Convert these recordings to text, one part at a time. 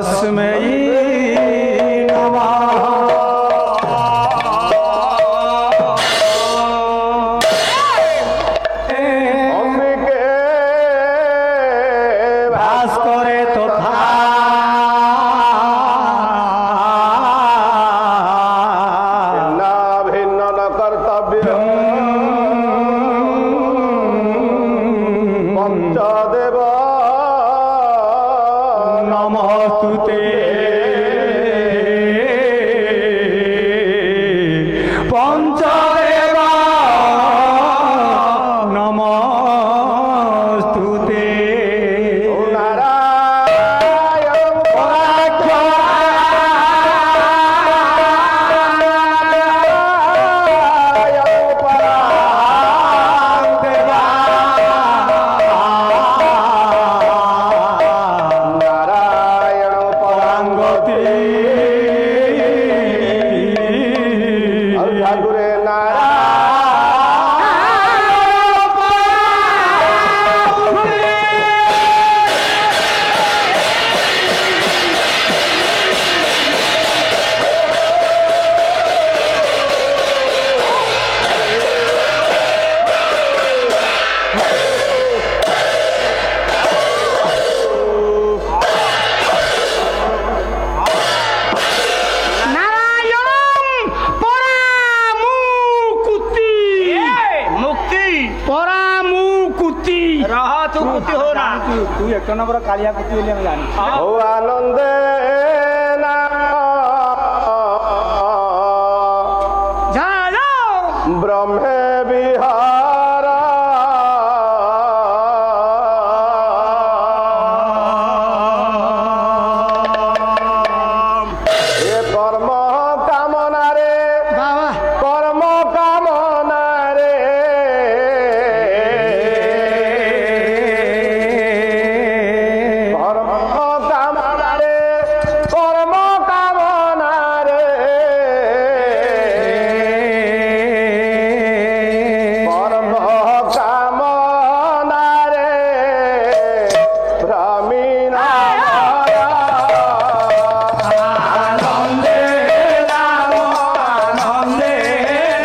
तस्मै नमः। অম্বিকে ভাস্করে তথা না ভিন্ন ন কর্তব্য পঞ্চদেব নমস্তুতে পঞ্চদেব নমস্তুতে নারায়ণ নারায়ণ পরাঙ্গতি ঠাকুরে তুই একটা নম্বর কালিয়া কুতি বলে আমি জানি। ও আনন্দে ব্রহ্মে বিহার এ কর্ম কামনারে কর্ম কামনারে কর্ম কামনারে কর্ম কামনারে কর্ম কামনারে ভ্রমিণ আনন্দে নাম আনন্দে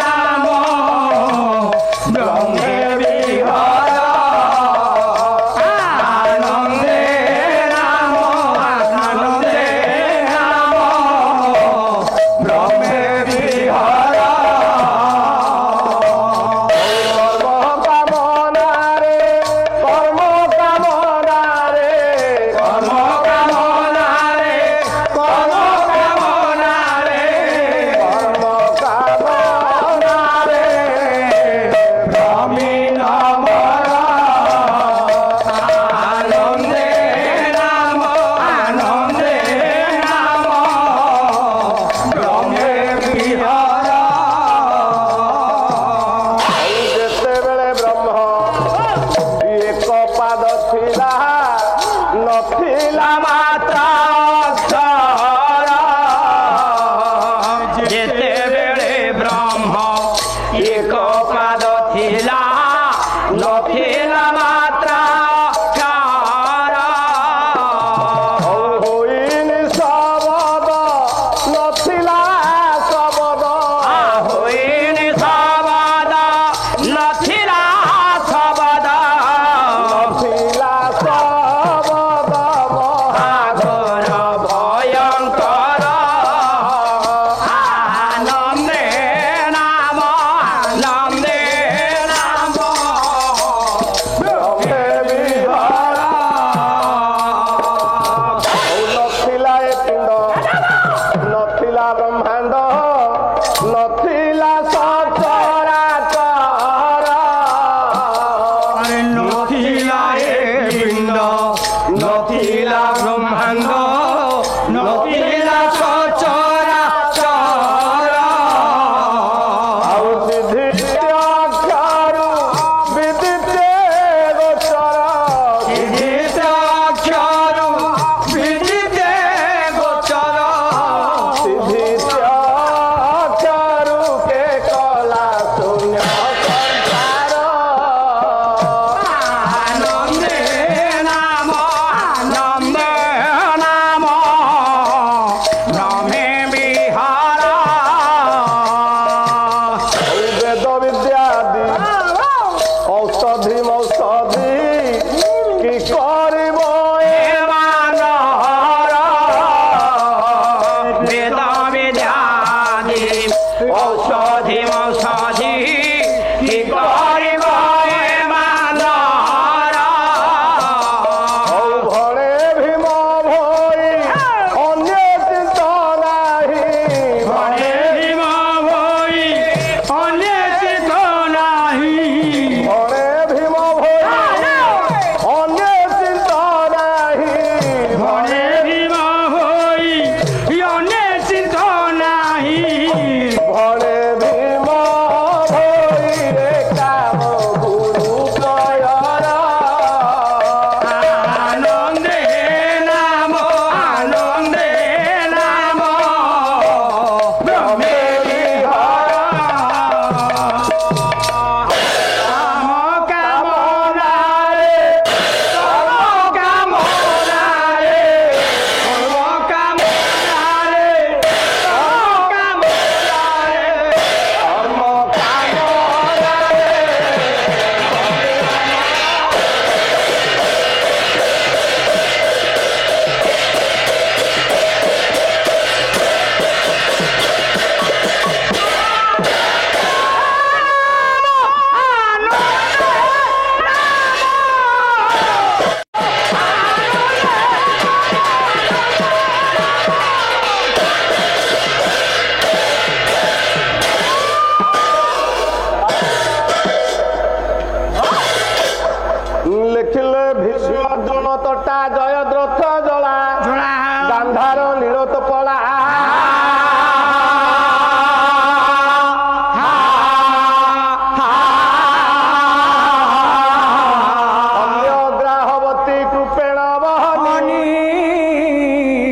নাম ব্রহ্মে বিহার আনন্দে নাম আনন্দে নাম ব্রহ্মে বিহার কর্ম কামনারে কর্ম কামনারে কর্ম কামনারে কর্ম কামনারে কর্ম কামনারে ব্রহ্মীণ মর আনন্দে নাম আনন্দে নাম ব্রহ্মে বিহার যেତେବେଳେ ବ୍ରହ୍ମ ଏକ ପାଦ ଥିଲା ନଥିଲା মাত্র যেতেবেলে ব্রহ্ম এক পাদ থিলা নথিলা মাত্র ହୋଇନି ଶବଦ ନଥିଲା ଶବଦ হইনি সবাদ নথিলা সবাদ ଥିଲା ଶବଦ মহাঘোর ভয়ঙ্কর আনন্দে নাম আনন্দে নাম ବ୍ରହ୍ମେ ବିହାର ନଥିଲା ଏ ପିଣ୍ଡ ନଥିଲା ବ୍ରହ୍ମାଣ୍ଡ ନଥିଲା ସଚରାଚର নথিলা এ পিণ্ড নথিলা ব্রহ্মাণ্ড নথিলা সচরাচর ଆଉ ସିଦ୍ଧିକ୍ଷରୁ ବିଦିତେ ଗୋଚର ସିଦ୍ଧିକ୍ଷରୁ ବିଦିତେ ଗୋଚର ସିଦ୍ଧିକ୍ଷରୁ କେ କଲା ଶୂନ୍ୟ ସଂସାର আনন্দে নাম আনন্দে নাম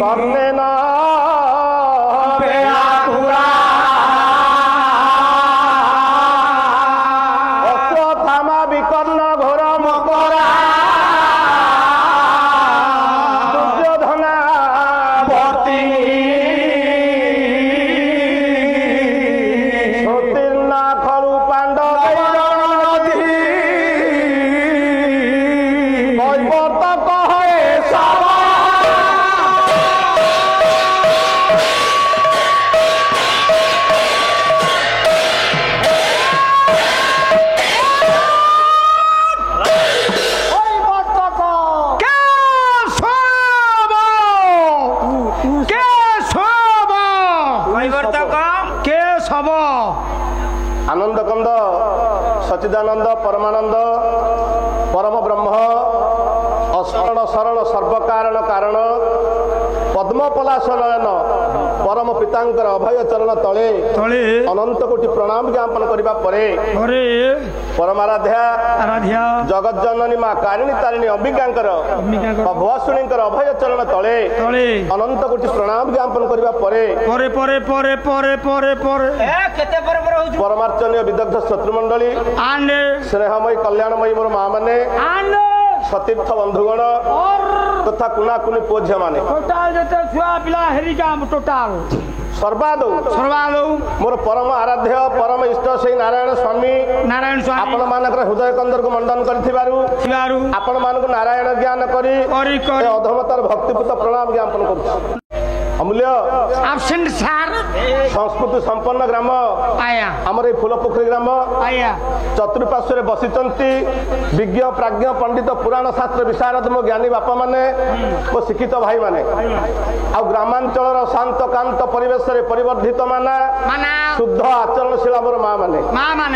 কর্ণেন বেআকুরা অশ্বত্থামা বিকর্ণ ঘোর মকরা দুর্যোধনা পতি সতীর্ণা খলু পাণ্ডব কৈবর্তক হয়ে আনন্দ কন্দ সচিদানন্দ পরমানন্দ পরম ব্রহ্ম অসরণ সরল সর্বকারণ কারণ পদ্ম পলাশ নয়ন পরম পিতাঙ্কর অভୟ চରଣ তଳେ তଳେ ଅନନ୍ତ କୋଟି ପ୍ରଣାମ ଜ୍ଞାପନ କରିବା ପରେ ପରେ ପରମାରାଧ୍ୟା ଆରାଧ୍ୟା ଜଗଜ୍ଜନନୀ ମା କାରିଣୀ ତାରିଣୀ ଅମ୍ବିକାଙ୍କର ଭୁଆସୁଣୀଙ୍କର ଅଭୟ ଚରଣ ତଳେ ତଳେ ଅନନ୍ତ କୋଟି ପ୍ରଣାମ ଜ୍ଞାପନ କରିବା ପରେ ପରେ ପରେ ପରେ ପରେ ପରେ ପରେ କେତେ ପରେ ପରେ ହଉଛି ପରମାର୍ଚ୍ଚନୀୟ ବିଦଗ୍ଧ ଶତ୍ରୁମଣ୍ଡଳୀ ଆନେ ସ୍ନେହମୟୀ କଲ୍ୟାଣମୟୀ ମୋର ମା ମାନେ ଆନେ ସତୀର୍ଥ ବନ୍ଧୁଗଣ ତଥା କୁନାକୁନି ପୁଅ ଝିଅ ମାନେ ଟୋଟାଲ ଯେତେ ଛୁଆ ପିଲା ହେରିକା ଟୋଟାଲ ସର୍ବାଦୌ ସର୍ବାଦୌ ମୋର ପରମ ଆରାଧ୍ୟ ପରମ ଇଷ୍ଟ ସେଇ ନାରାୟଣ ସ୍ୱାମୀ ନାରାୟଣ ସ୍ୱାମୀ ଆପଣ ମାନଙ୍କର ହୃଦୟ କନ୍ଦରକୁ ମଣ୍ଡନ କରିଥିବାରୁ ଥିବାରୁ ଆପଣ ମାନଙ୍କୁ ନାରାୟଣ ଜ୍ଞାନ କରି କରି ଏ କରି ଅଧମତାର ଭକ୍ତିପୂତ ପ୍ରଣାମ ଜ୍ଞାପନ କରୁଛି ଅମୂଲ୍ୟ ଆବସେଣ୍ଟ ସାର୍ ସଂସ୍କୃତି ସମ୍ପନ୍ନ ଗ୍ରାମ ଆୟା ଆମର ଏଇ ଫୁଲପୋଖରୀ ଗ୍ରାମ ଆୟା ଚତୁଃପାର୍ଶ୍ୱରେ ବସିଛନ୍ତି ବିଜ୍ଞ ପ୍ରାଜ୍ଞ ପଣ୍ଡିତ ପୁରାଣ ଶାସ୍ତ୍ର ବିଶାରଦ ମୋ ଜ୍ଞାନୀ ବାପା ମାନେ ମୋ ଶିକ୍ଷିତ ଭାଇ ମାନେ ଆଉ ଗ୍ରାମାଞ୍ଚଳର ଶାନ୍ତ କାନ୍ତ ପରିବେଶରେ ପରିବର୍ଦ୍ଧିତ ମାନା ମାନା ଶୁଦ୍ଧ ଆଚରଣଶୀଳ ଆମର ମା ମାନେ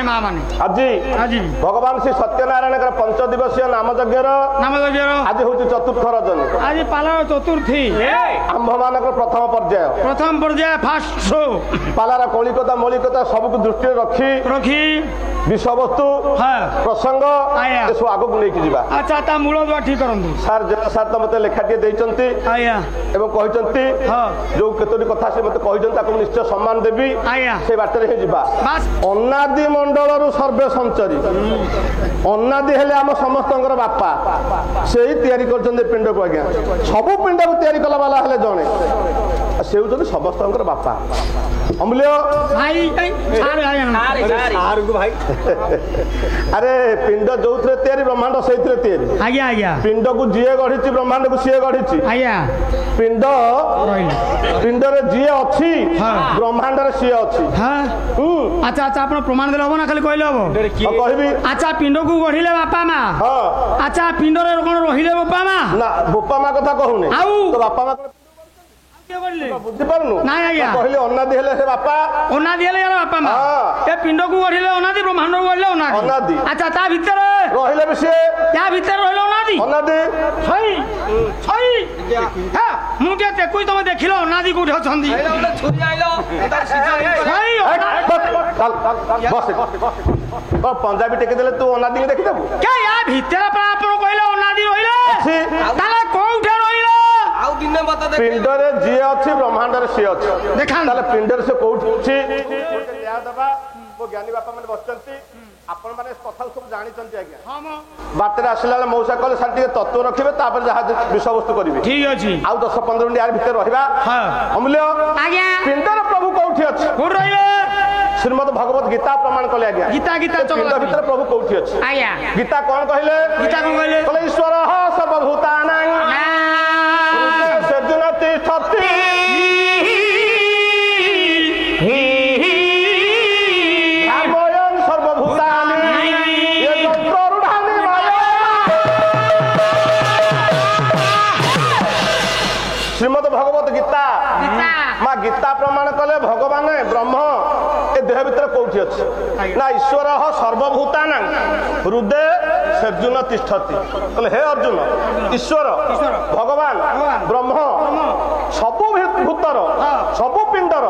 ମା ମାନେ ଆଜି ଆଜି ଭଗବାନ ଶ୍ରୀ ସତ୍ୟନାରାୟଣଙ୍କର ପଞ୍ଚଦିବସୀୟ ନାମଯଜ୍ଞର ନାମ ଯଜ୍ଞର ଆଜି ହଉଛି ଚତୁର୍ଥ ରଜନୀ ଆଜି ପାଲାର ଚତୁର୍ଥୀ ଆମ୍ଭମାନଙ୍କର ପ୍ରଥମ ପର୍ଯ୍ୟାୟ ପ୍ରଥମ ପର୍ଯ୍ୟାୟ ଫାଷ୍ଟ ଶୋ ପାଲାର କୌଳିକତା ମୌଳିକତା ସବୁକୁ ଦୃଷ୍ଟିରେ ରଖି ବିଷୟବସ୍ତୁ ହଁ ପ୍ରସଙ୍ଗ ଆଜ୍ଞା। ଏସବୁ ଆଗକୁ ନେଇକି ଯିବା ଆଚ୍ଛା ତା ମୂଳ ଦୁଆ ଠିକ କରନ୍ତୁ ସାର୍ ଜେନା ସାର୍ ତ ମତେ ଲେଖାଟିଏ ଦେଇଛନ୍ତି ଆଜ୍ଞା ଏବଂ କହିଛନ୍ତି ହଁ ଯୋଉ କେତୋଟି କଥା ସେ ମତେ କହିଛନ୍ତି ତାକୁ ମୁଁ ନିଶ୍ଚୟ ସମ୍ମାନ ଦେବି ଆଜ୍ଞା ସେ ବାଟରେ ହିଁ ଯିବା ବାସ୍ ଅନାଦି ମଣ୍ଡଳରୁ ସର୍ବେ ସଞ୍ଚରୀ ଅନାଦି ହେଲେ ଆମ ସମସ୍ତଙ୍କର ବାପା ସେଇ ତିଆରି କରିଛନ୍ତି ପିଣ୍ଡକୁ ଆଜ୍ଞା ସବୁ ପିଣ୍ଡକୁ ତିଆରି କଲା ବାଲା ହେଲେ ଜଣେ ଆଉ ସେ ହଉଛନ୍ତି ସମସ୍ତଙ୍କର ବାପା ଅମୂଲ୍ୟ ଭାଇ ସାର୍ ଆଜ୍ଞା ଆରେ ପିଣ୍ଡ ଯୋଉଥିରେ ତିଆରି ବ୍ରହ୍ମାଣ୍ଡ ସେଇଥିରେ ତିଆରି ଆଜ୍ଞା ଆଜ୍ଞା ପିଣ୍ଡକୁ ଯିଏ ଗଢିଛି ବ୍ରହ୍ମାଣ୍ଡକୁ ସିଏ ଗଢିଛି ଆଜ୍ଞା ପିଣ୍ଡ ରହିଲେ ପିଣ୍ଡରେ ଯିଏ ଅଛି ହଁ। ବ୍ରହ୍ମାଣ୍ଡରେ ସିଏ ଅଛି ହଁ ଆଚ୍ଛା ଆଚ୍ଛା ଆପଣ ପ୍ରମାଣ ଦେଲେ ହବ ନା ଖାଲି କହିଲେ ହବ ଆଉ କହିବି ଆଚ୍ଛା ପିଣ୍ଡକୁ ଗଢିଲେ ବାପା ମା ହଁ ଆଚ୍ଛା ପିଣ୍ଡରେ କଣ ରହିଲେ ବାପା ମା ନା ବୋପା ମା କଥା କହୁନି ଆଉ? ତ ବାପା ମା କିଏ ଗଢିଲେ ବୁଝିପାରୁନୁ ନାଇଁ ଆଜ୍ଞା। କହିଲି ଅନାଦି ହେଲେ ସେ ବାପା ଅନାଦି ହେଲେ ୟାର ବାପା ମା ହଁ। ଏ ପିଣ୍ଡକୁ ଗଢିଲେ ଅନାଦି ବ୍ରହ୍ମାଣ୍ଡକୁ ଗଢିଲେ ଅନାଦି। ଅନାଦି ଆଚ୍ଛା ତା ଭିତରେ ରହିଲେ ବି ସିଏ ତା ଭିତରେ ରହିଲେ ଅନାଦି ଅନାଦି ଛଇ ଛଇ ହେ ମୁଁ ଟିକେ ଦେଖୁଛି ତମେ ଦେଖିଲ ଅନାଦି କୋଉଠି ଅଛନ୍ତି ଛୁରୀ ଆଇଲ ଛଇ ବସ ପଞ୍ଜାବୀ ଟେକି ଦେଲେ ତୁ ଅନାଦିକି ଦେଖିଦେବୁ କେ ୟା ଭିତରେ ପରା ଆପଣ କହିଲେ ଅନାଦି ରହିଲେ ଅଛି। ତାହେଲେ କୋଉଠି ରହିଲେ ଆଉ ଦିନେ ମତେ ଦେଖ ପିଣ୍ଡରେ ଯିଏ ଅଛି ବ୍ରହ୍ମାଣ୍ଡରେ ସିଏ ଅଛି ଦେଖାନ୍ତୁ। ତାହେଲେ ପିଣ୍ଡରେ ସେ କୋଉଠି ଅଛି ଦେବା ମୋ ଜ୍ଞାନୀ ବାପା ମାନେ ବସିଛନ୍ତି ଆପଣ ମାନେ କଥା ସବୁ ଜାଣିଛନ୍ତି ଆଜ୍ଞା ହଁ ମ ବାଟରେ ଆସିଲା ବେଳେ ମଉସା କହିଲେ ସାର୍ ଟିକେ ତତ୍ତ୍ୱ ରଖିବେ ତାପରେ ଯାହା ବିଷୟବସ୍ତୁ କରିବେ ଠିକ ଅଛି ଆଉ 10-15 ମିନିଟ୍ ୟାର ଭିତରେ ରହିବା ହଁ ଅମୂଲ୍ୟ ଆଜ୍ଞା ପିଣ୍ଡରେ ପ୍ରଭୁ କୋଉଠି ଅଛି କୋଉଠି ରହିଲେ ଶ୍ରୀମଦ ଭଗବତ ଗୀତା ପ୍ରମାଣ କଲେ ଆଜ୍ଞା ଗୀତା ଗୀତା ପିଣ୍ଡ ଚଗଲା ଭିତରେ ପ୍ରଭୁ କୋଉଠି ଅଛି ଆଜ୍ଞା ଗୀତା କଣ କହିଲେ ଗୀତା କଣ କହିଲେ କହିଲେ ଈଶ୍ୱର ସର୍ବଭୂତାନାଂ ସେର୍ଜୁନ ତିଷ୍ଠତି ଧାମୟଂ ସର୍ବଭୂତାନି ୟେ ଯନ୍ତ୍ରରୁଢ଼ାନି ମାୟା। ଶ୍ରୀମଦ ଭଗବତ ଗୀତା ମା ଗୀତା ପ୍ରମାଣ କଲେ ଭଗବାନ ବ୍ରହ୍ମ ଏ ଦେହ ଭିତରେ କୋଉଠି ଅଛି ନା ଈଶ୍ୱର ସର୍ବଭୂତାନାଂ ହୃଦେ ସେର୍ଜୁନ ତିଷ୍ଠତି କହିଲେ ହେ ଅର୍ଜୁନ ଈଶ୍ୱର ଭଗବାନ ବ୍ରହ୍ମ ସବୁ ଭୂତର ସବୁ ପିଣ୍ଡର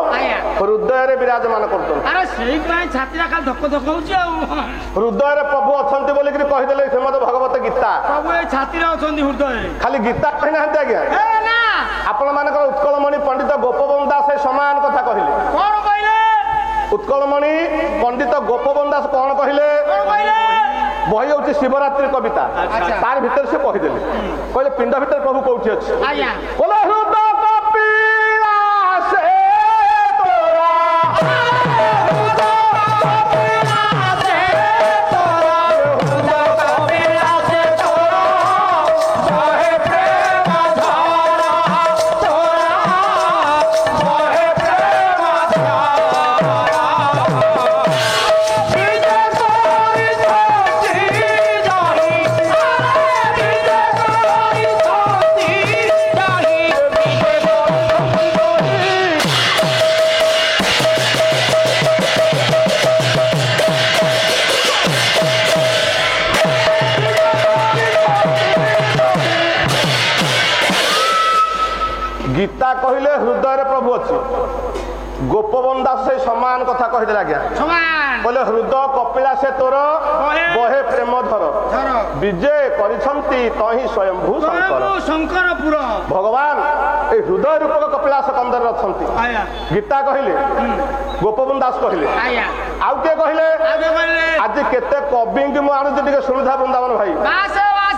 ହୃଦୟରେ ବିରାଜମାନ କରୁଛନ୍ତି ଆରେ ସେଇଥିପାଇଁ ଛାତିଟା ଖାଲି ଧକ ଧକ ହଉଛି ଆଉ ହୃଦୟରେ ପ୍ରଭୁ ଅଛନ୍ତି ବୋଲିକିରି କହିଦେଲେ ଶ୍ରୀମଦ ଭଗବତ ଗୀତା ସବୁ ଏଇ ଛାତିରେ ଅଛନ୍ତି ହୃଦୟରେ ଖାଲି ଗୀତା କହିନାହାନ୍ତି ଆଜ୍ଞା ଏ ନା ଆପଣ ମାନଙ୍କର ବହି ହେଉଛି ଶିବରାତ୍ରି କବିତା ତାର ଭିତରେ ସେ କହିଦେଲେ କହିଲେ ପିଣ୍ଡ ଭିତରେ ପ୍ରଭୁ କୋଉଠି ଅଛି ଆଜ୍ଞା ବୋଲେ ହୃଦ କପିଳାସେ ତୋରା गीता कहले हृदय प्रभु अच्छी गोपबंधु दास से समान कथा कहीदे आज्ञा समान बोले हृदय कपिला से तोर बहे प्रेम धर विजय करिसंती तहि स्वयंभू शंकर शंकरपुर भगवान ए हृदय रूपक कपिलास कंदर अछंती गीता कहले गोपबंधु दास कहले आउ के कहले आज केते कवि मु आनु टिके सुविधा वृंदावन भाई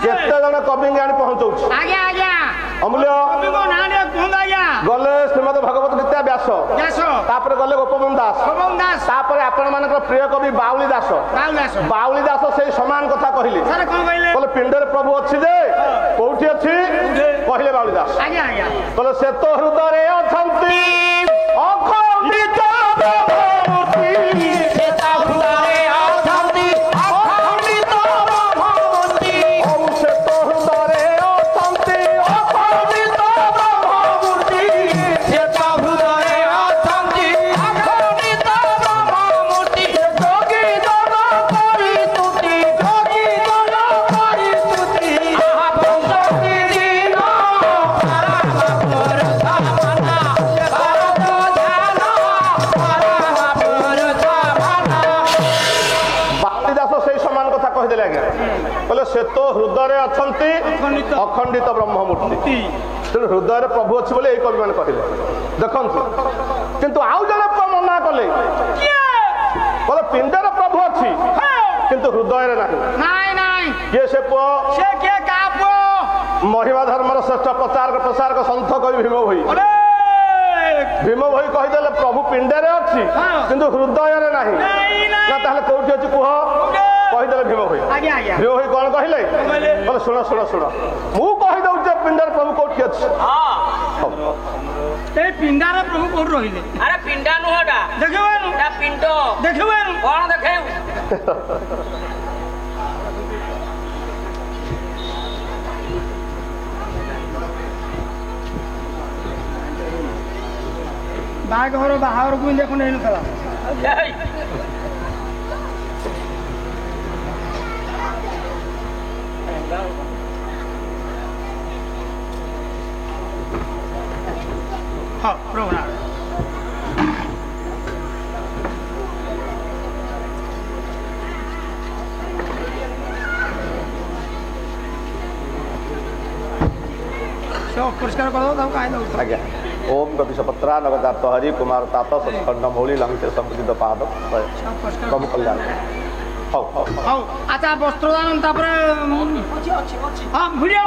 केते जन कवि आनी पहुंचौछ आज्ञा आज्ञा अमूल्य गले श्रीमद भगवत गीता व्यास तापर गले गोपबंधु दास तापर आपण मानकर प्रिय कवि बाउली दास से समान कथा कहले बोले पिंडर प्रभु अच्छी जे कोठी अच्छी कहले बाउली दास बोले से तो हृदय अछंती अखंडित प्रभुमूर्ति से तो हृदय अछंती अखंडित प्रभुमूर्ति ओम से तो हृदय अछंती अखंडित प्रभुमूर्ति से तो हृदय अछंती अखंडित प्रभुमूर्ति जोगी जन करी स्तुति जोगी जन करी स्तुति आहा पंचमी दिन परापर सामना भारत ध्यान परापर सामना बालीदास से समान कथा कहदेले आज्ञा बोले से तो हृदय अछंती अखंडित ब्रह्ममूर्ति हृदय प्रभु अच्छी बोले कवि मैंने कहले देखंतु किंतु आउ जने मना कले बोले पिंडर प्रभु अच्छी किंतु हृदय नहीं किए से पुओ महिमा धर्मर श्रेष्ठ प्रचारक संत कवि भीम भई कहीदेले प्रभु पिंडरे अच्छी किंतु हृदय नहीं ना ताहले कोठी अछि कुह कहीदेले भीम भई कौन कहले बोले सुन सुन सुन मु कहि दउ जे पिंडर प्रभु कोठी अछि ए पिंडार प्रभु कोठ रहिले अरे पिंडा नुहटा देखबेनु ना पिंडो देखबेनु कौन देखेउ बाघर बाहर को देखो नहीं नथला हाँ प्रभु सब पुरस्कार कर दो काहे दो आज्ञा ओम कपिशपत्रा नगदात हरि कुमार तात सत्खंड मौली लंघित संपदित पाद प्रभु कल्याण हौ हौ अच्छा वस्त्रदान तापर हां वीडियो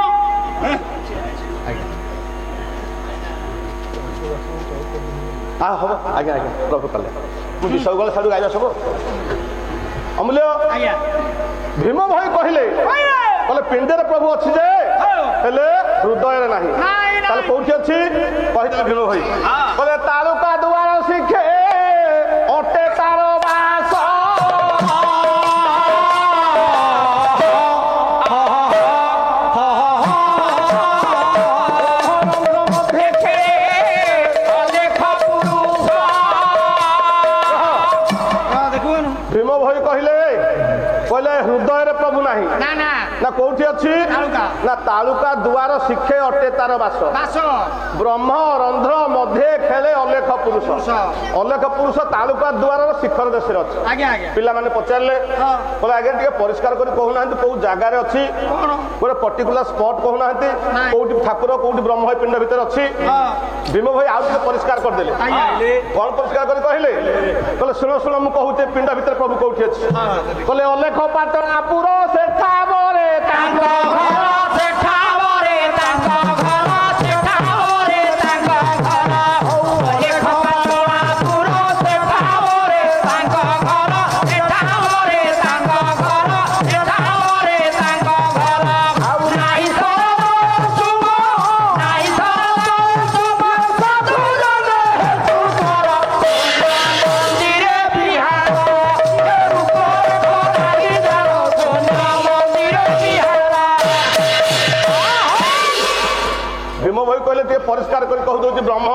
आ हो आज्ञा आज्ञा प्रभु कल्याण मु विषय गले साडू गाइबा सब अमूल्य आज्ञा भीम भाई कहले बोले पिंडर प्रभु अच्छी जे हेले हृदय नहीं ताले कोठी अच्छी कहिदे भीम भाई बोले तालुका दुआर शिखे ओटे तार बास भीम भाई कहले कहले हृदय प्रभु नहीं ना ନା କୋଉଠି ଅଛି ନା ତାଳୁକା ଦୁଆର ଶିଖେ ଅଟେ ତାର ବାସ ବ୍ରହ୍ମ ରନ୍ଧ୍ର ମଧ୍ୟେ ଖେଳେ ଅଲେଖ ପୁରୁଷ ଅଲେଖ ପୁରୁଷ ତାଳୁକା ଦୁଆରର ଶିଖର ଦେଶରେ ଅଛି। ପିଲାମାନେ ପଚାରିଲେ କହିଲେ ଆଜ୍ଞା ଟିକେ ପରିଷ୍କାର କରି କହୁନାହାନ୍ତି କୋଉ ଜାଗାରେ ଅଛି ଗୋଟେ ପର୍ଟିକୁଲାର ସ୍ପଟ କହୁନାହାନ୍ତି କୋଉଠି ଠାକୁର କୋଉଠି ବ୍ରହ୍ମ ପିଣ୍ଡ ଭିତରେ ଅଛି। ଭୀମ ଭାଇ ଆଉ ଟିକେ ପରିଷ୍କାର କରିଦେଲେ। କଣ ପରିଷ୍କାର କରି କହିଲେ ଶୁଣ ଶୁଣ ମୁଁ କହୁଛି ପିଣ୍ଡ ଭିତରେ ପ୍ରଭୁ କୋଉଠି ଅଛି। କହିଲେ ଅଲେଖ ପାଟଣାପୁର ସେଠା ବରେ ତାଙ୍କ ଘର ସେଠା ବରେ ତାଙ୍କ ଘର ସେଠା ବରେ ତାଙ୍କ ଘର ଅଲେଖ ପାଟଣାପୁର ସେଠା ବରେ ତାଙ୍କ ଘର ସେଠା ବରେ ତାଙ୍କ ଘର ସେଠା ବରେ ତାଙ୍କ ଘର ଆଉ ନାଇଁ ସରବ ଶୁଭ ନାଇଁ ସରବ ଶୁଭ ସାଧୁ ଜନେ ସୁକର ମନ୍ଦିରେ ବିହାର ଭୀମ ଭାଇ କହିଲେ ଟିକେ ପରିଷ୍କାର କରି କହିଦଉଛି ବ୍ରହ୍ମ